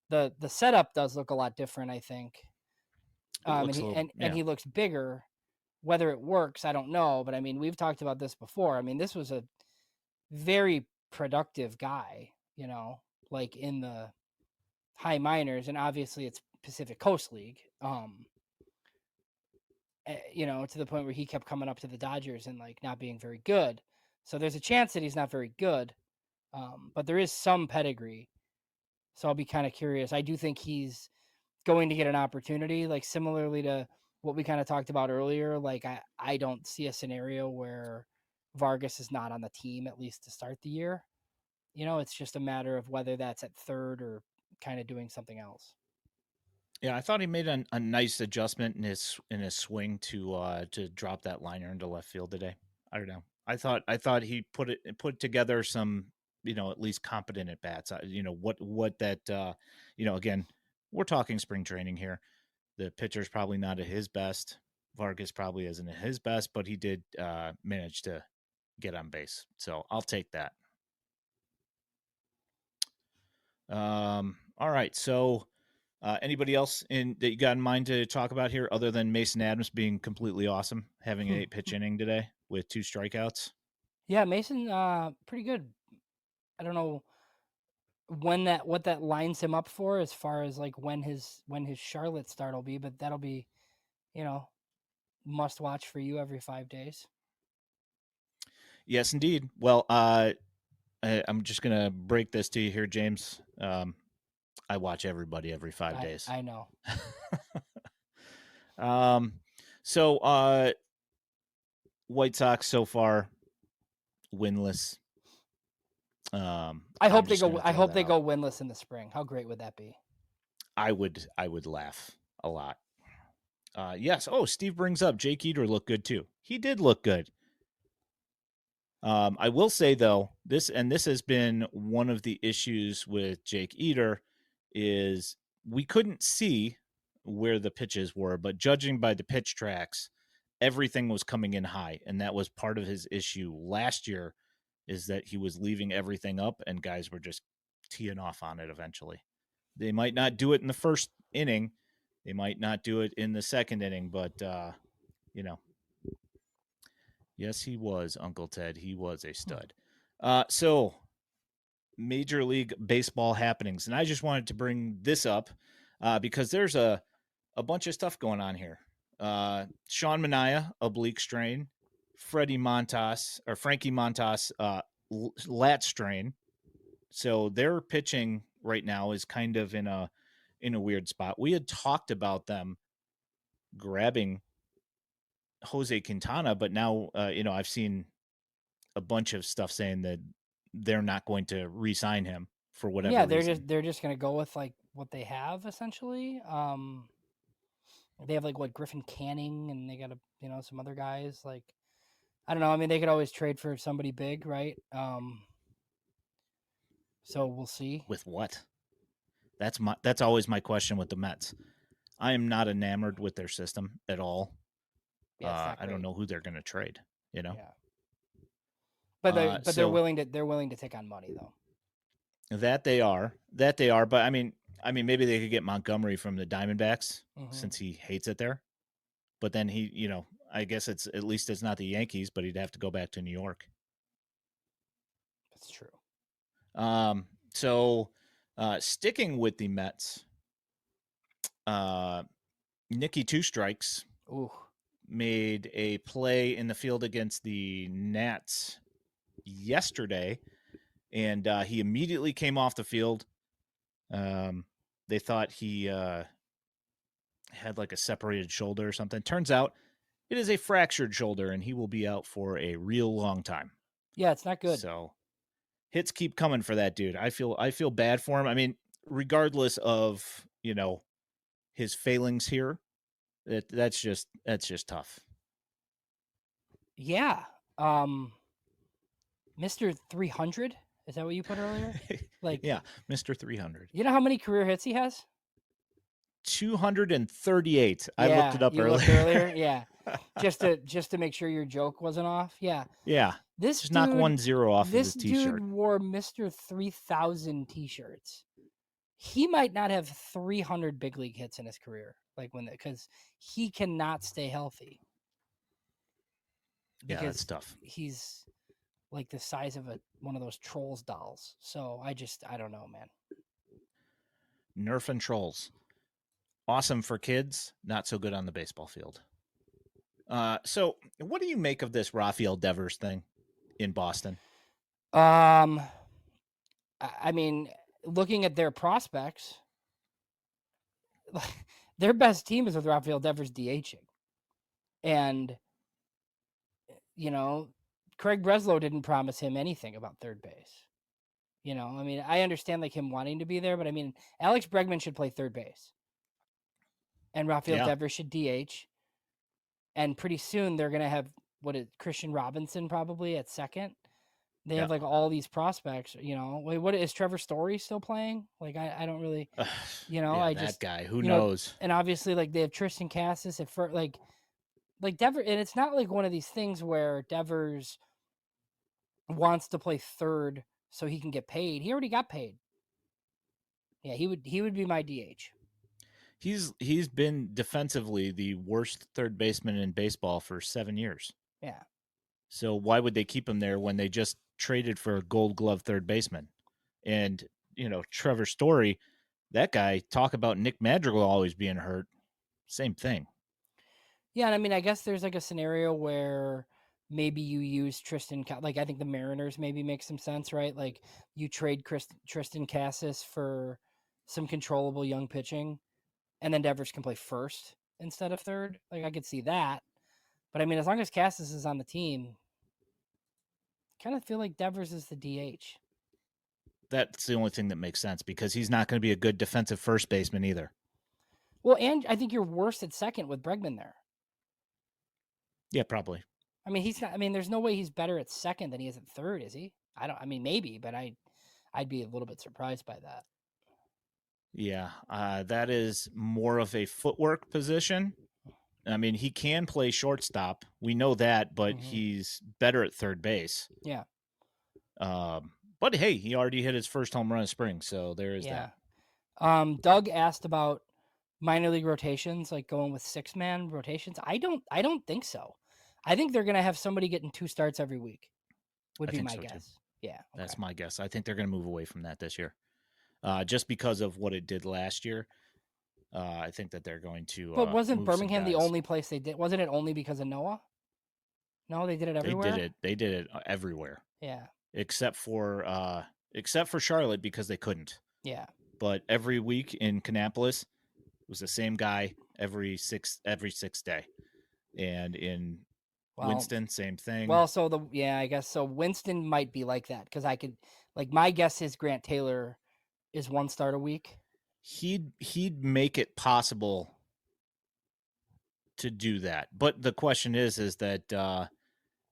the setup does look a lot different, I think. It And looks a he little, and yeah. he looks bigger. Whether it works, I don't know. But I mean, we've talked about this before. I mean, this was a very productive guy, like in the high minors, and obviously it's Pacific Coast League. To the point where he kept coming up to the Dodgers and like not being very good. So there's a chance that he's not very good, but there is some pedigree. So I'll be kind of curious. I do think he's going to get an opportunity, like similarly to what we kind of talked about earlier. Like I don't see a scenario where Vargas is not on the team at least to start the year. It's just a matter of whether that's at third or kind of doing something else. Yeah, I thought he made a nice adjustment in his swing to drop that liner into left field today. I don't know. I thought he put together some, at least competent at bats. What that again, we're talking spring training here. The pitcher's probably not at his best. Vargas probably isn't at his best, but he did manage to get on base. So I'll take that. All right. So anybody else that you got in mind to talk about here, other than Mason Adams being completely awesome, having an 8 pitch inning today with 2 strikeouts? Yeah, Mason, pretty good. I don't know what that lines him up for as far as like when his Charlotte start will be, but that'll be, you know, must watch for you every 5 days. Yes, indeed. Well, I'm just gonna break this to you here, James. I watch everybody every five I days. I know. um, so White Sox so far winless. I I'm hope they just go. gonna I throw hope that they out. go winless in the spring. How great would that be? I would laugh a lot. Yes. Oh, Steve brings up Jake Eater looked good too. He did look good. I will say though, this has been one of the issues with Jake Eater is we couldn't see where the pitches were, but judging by the pitch tracks, everything was coming in high, and that was part of his issue last year, is that he was leaving everything up and guys were just teeing off on it eventually. They might not do it in the first inning, they might not do it in the second inning, but you know, yes, he was Uncle Ted. He was a Hmm. stud. So Major League Baseball happenings, and I just wanted to bring this up because there's a bunch of stuff going on here. Sean Manaea, oblique strain. Freddie Montas or Frankie Montas, lat strain. So their pitching right now is kind of in a weird spot. We had talked about them grabbing Jose Quintana, but now I've seen a bunch of stuff saying that they're not going to re-sign him for whatever Yeah, reason. they're just gonna go with like what they have essentially. They have like what Griffin Canning, and they got some other guys like I don't know. I mean, they could always trade for somebody big, right? So we'll see. With what? That's always my question with the Mets. I am not enamored with their system at all. Yeah, it's not I don't great. know who they're going to trade. You know, Yeah, but they're so willing to take on money though. that they are. But maybe they could get Montgomery from the Diamondbacks Hmm. since he hates it there. But then I guess it's at least it's not the Yankees, but he'd have to go back to New York. That's true. Um, so sticking with the Mets, uh, Nicky Two Strikes Ooh, made a play in the field against the Nats yesterday, and he immediately came off the field. Um, they thought he had like a separated shoulder or something. Turns out it is a fractured shoulder, and he will be out for a real long time. yeah, it's not good. So hits keep coming for that dude. I feel bad for him. I mean, regardless of his failings here, that's just tough. Yeah, Mr. 300. Is that what you put earlier? Like, Yeah, Mr. 300. you know how many career hits he has? 238. I looked it Yeah, up you looked earlier. earlier. Yeah, just to make sure your joke wasn't off. Yeah, Yeah. this Just knock dude, 1 0 off of this his dude t-shirt. wore Mr. 3000 t-shirts. He might not have 300 big league hits in his career, like because he cannot stay healthy Yeah, that's because tough. he's like the size of one of those trolls dolls. So I don't know, man. Nerf and trolls. Awesome for kids, not so good on the baseball field. So what do you make of this Rafael Devers thing in Boston? Um, I mean, looking at their prospects, their best team is with Rafael Devers DHing, and you know, Craig Breslow didn't promise him anything about third base. I mean, I understand like him wanting to be there, but I mean, Alex Bregman should play third base, and Rafael Yeah. Devers should DH, and pretty soon they're gonna have Christian Robinson probably at second. They Yeah. have like all these prospects. Wait, what is Trevor Story still playing? Like I don't really, Yeah, I that just, guy. Who knows? and obviously like they have Tristan Cassis at first, like Devers, and it's not like one of these things where Devers wants to play third so he can get paid. He already got paid. Yeah, he would be my DH. He's been defensively the worst third baseman in baseball for 7 years. Yeah. So why would they keep him there when they just traded for a Gold Glove third baseman? And Trevor Story, that guy. Talk about Nick Madrigal always being hurt. Same thing. Yeah, and I mean, I guess there's like a scenario where maybe you use like I think the Mariners maybe make some sense, right? Like you trade Tristan Cassis for some controllable young pitching, and then Devers can play first instead of third. Like I could see that, but I mean, as long as Cassis is on the team, kind of feel like Devers is the DH. That's the only thing that makes sense because he's not going to be a good defensive first baseman either. Well, and I think you're worse at second with Bregman there. Yeah, probably. I mean, he's not. I mean, there's no way he's better at second than he is at third, is he? I don't. I mean, maybe, but I'd be a little bit surprised by that. Yeah, that is more of a footwork position. I mean, he can play shortstop. We know that, but Hmm. he's better at third base. Yeah, But hey, he already hit his first home run of spring, so there is that. yeah. Doug asked about minor league rotations, like going with 6-man rotations. I don't think so. I think they're gonna have somebody getting 2 starts every week. Would I be think my so too. guess. Yeah. Okay. That's my guess. I think they're going to move away from that this year, just because of what it did last year. I think that they're going to But wasn't move some Birmingham the guys. only place they did? Wasn't it only because of Noah? No, they did it They did everywhere. it. They did it everywhere Yeah. except for Charlotte because they couldn't. Yeah. But every week in Kannapolis was the same guy every sixth day, and in Well, Winston same thing. well, so I guess so. Winston might be like that because I could, like, my guess is Grant Taylor is 1 start a week. He'd make it possible to do that, but the question is that I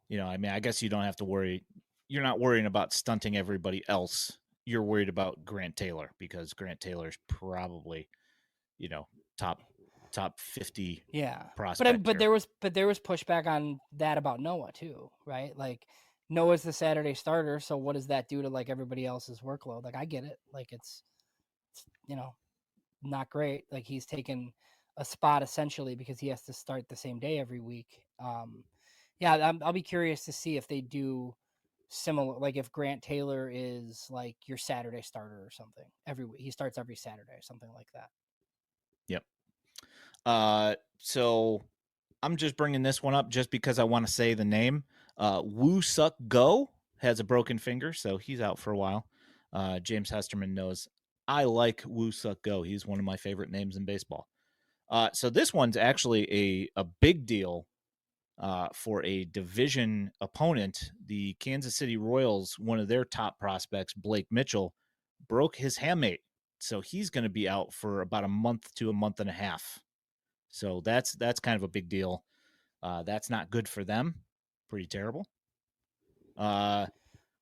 mean, I guess you don't have to worry. You're not worrying about stunting everybody else. You're worried about Grant Taylor because Grant Taylor's probably, you know, top top 50 Yeah. prospect But here. there was pushback on that about Noah too, right? Like Noah's the Saturday starter, so what does that do to like everybody else's workload? Like I get it. Like it's not great. Like he's taken a spot essentially because he has to start the same day every week. Yeah, I'll be curious to see if they do similar. Like if Grant Taylor is like your Saturday starter or something every week, he starts every Saturday, something like that. Yep. So I'm just bringing this one up just because I want to say the name. Woo Suk Go has a broken finger, so he's out for a while. James Hesterman knows I like Woo Suk Go. He's one of my favorite names in baseball. So this one's actually a big deal for a division opponent. The Kansas City Royals, one of their top prospects, Blake Mitchell, broke his hamate. So he's going to be out for about a month to a month and a half. So that's kind of a big deal. That's not good for them. Pretty terrible. Uh,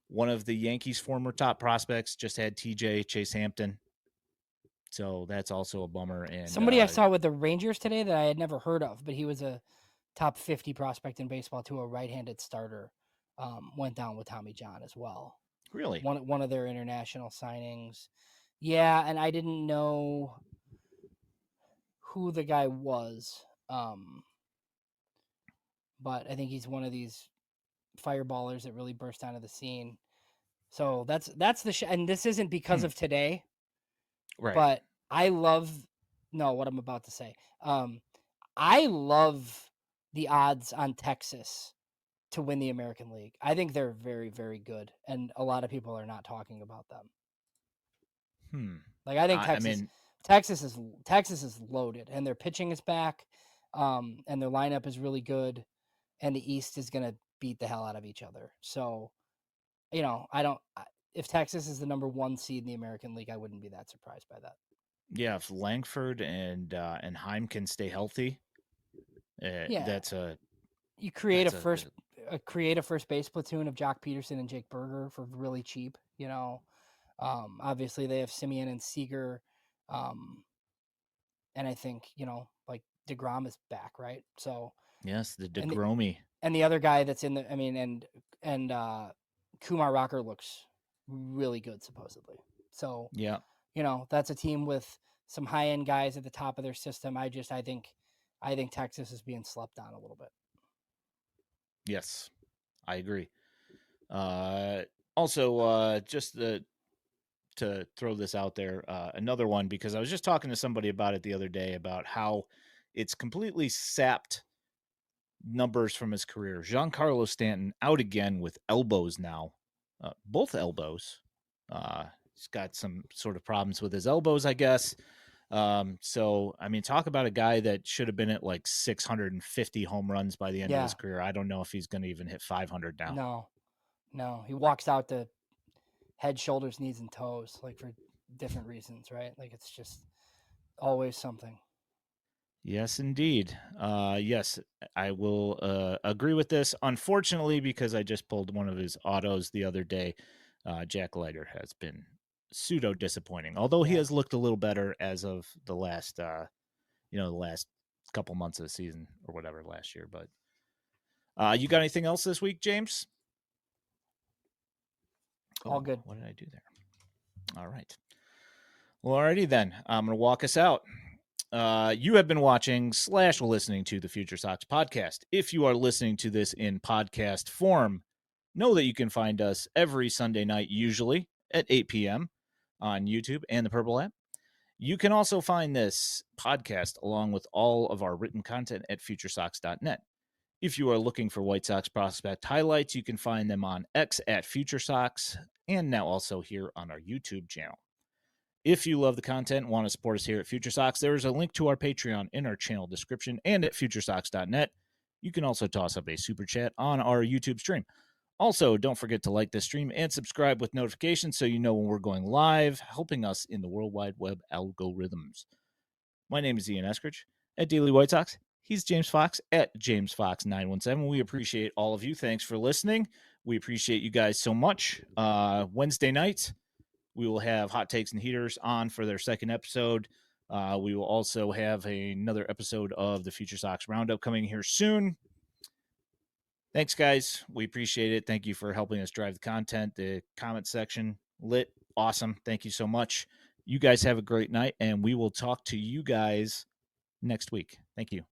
one of the Yankees' former top prospects just had TJ Chase Hampton. So that's also a bummer. And Somebody I saw with the Rangers today that I had never heard of, but he was a top 50 prospect in baseball to a right-handed starter. Went down with Tommy John as well. really, One of their international signings. Yeah, and I didn't know who the guy was. But I think he's one of these fireballers that really burst onto the scene. So that's and this isn't because hmm, of today, right? but I love no what I'm about to say. Um, I love the odds on Texas to win the American League. I think they're very, very good, and a lot of people are not talking about them. Hmm. Like I think I mean, Texas is loaded, and their pitching is back, and their lineup is really good, and the East is gonna beat the hell out of each other. So I don't. If Texas is the number 1 seed in the American League, I wouldn't be that surprised by that. yeah, if Langford and Heim can stay healthy, Yeah, that's a you create a first base platoon of Jock Peterson and Jake Berger for really cheap. Obviously they have Simeon and Seager, um, and I think like Degrom is back, right? So yes, the and the, Degromi. and the other guy that's in the, I mean, and Kumar Rocker looks really good supposedly. So Yeah, that's a team with some high end guys at the top of their system. I think Texas is being slept on a little bit. yes, I agree. Uh, also, just to throw this out there, another one because I was just talking to somebody about it the other day about how it's completely sapped numbers from his career. Giancarlo Stanton out again with elbows now, both elbows. He's got some sort of problems with his elbows, I guess. So I mean, talk about a guy that should have been at like 650 home runs by the end of his Yeah, career. I don't know if he's going to even hit 500 now. no, no, he walks out to head, shoulders, knees, and toes, like for different reasons, right? Like it's just always something. Yes, indeed. Yes, I will agree with this. Unfortunately, because I just pulled one of his autos the other day, Jack Leiter has been pseudo disappointing. Although he Yeah. has looked a little better as of the last the last couple months of the season or whatever last year. But you got anything else this week, James? All Oh, good. what did I do there? All right. Well, alrighty then. I'm going to walk us out. You have been watching / listening to the FutureSox podcast. If you are listening to this in podcast form, know that you can find us every Sunday night, usually at 8 p.m. on YouTube and the Purple app. You can also find this podcast along with all of our written content at futuresox.net. If you are looking for White Sox prospect highlights, you can find them on X at FutureSox and now also here on our YouTube channel. If you love the content and want to support us here at FutureSox, there is a link to our Patreon in our channel description and at futuresox.net. You can also toss up a super chat on our YouTube stream. Also, don't forget to like this stream and subscribe with notifications so you know when we're going live, helping us in the World Wide Web algorithms. My name is Ian Eskridge at Daily White Sox. He's James Fox at JamesFox917. We appreciate all of you. Thanks for listening. We appreciate you guys so much. Wednesday night, we will have Hot Takes and Heaters on for their second episode. We will also have another episode of the Future Sox Roundup coming here soon. Thanks, guys. We appreciate it. Thank you for helping us drive the content. The comment section, lit, awesome. Thank you so much. You guys have a great night, and we will talk to you guys next week. Thank you.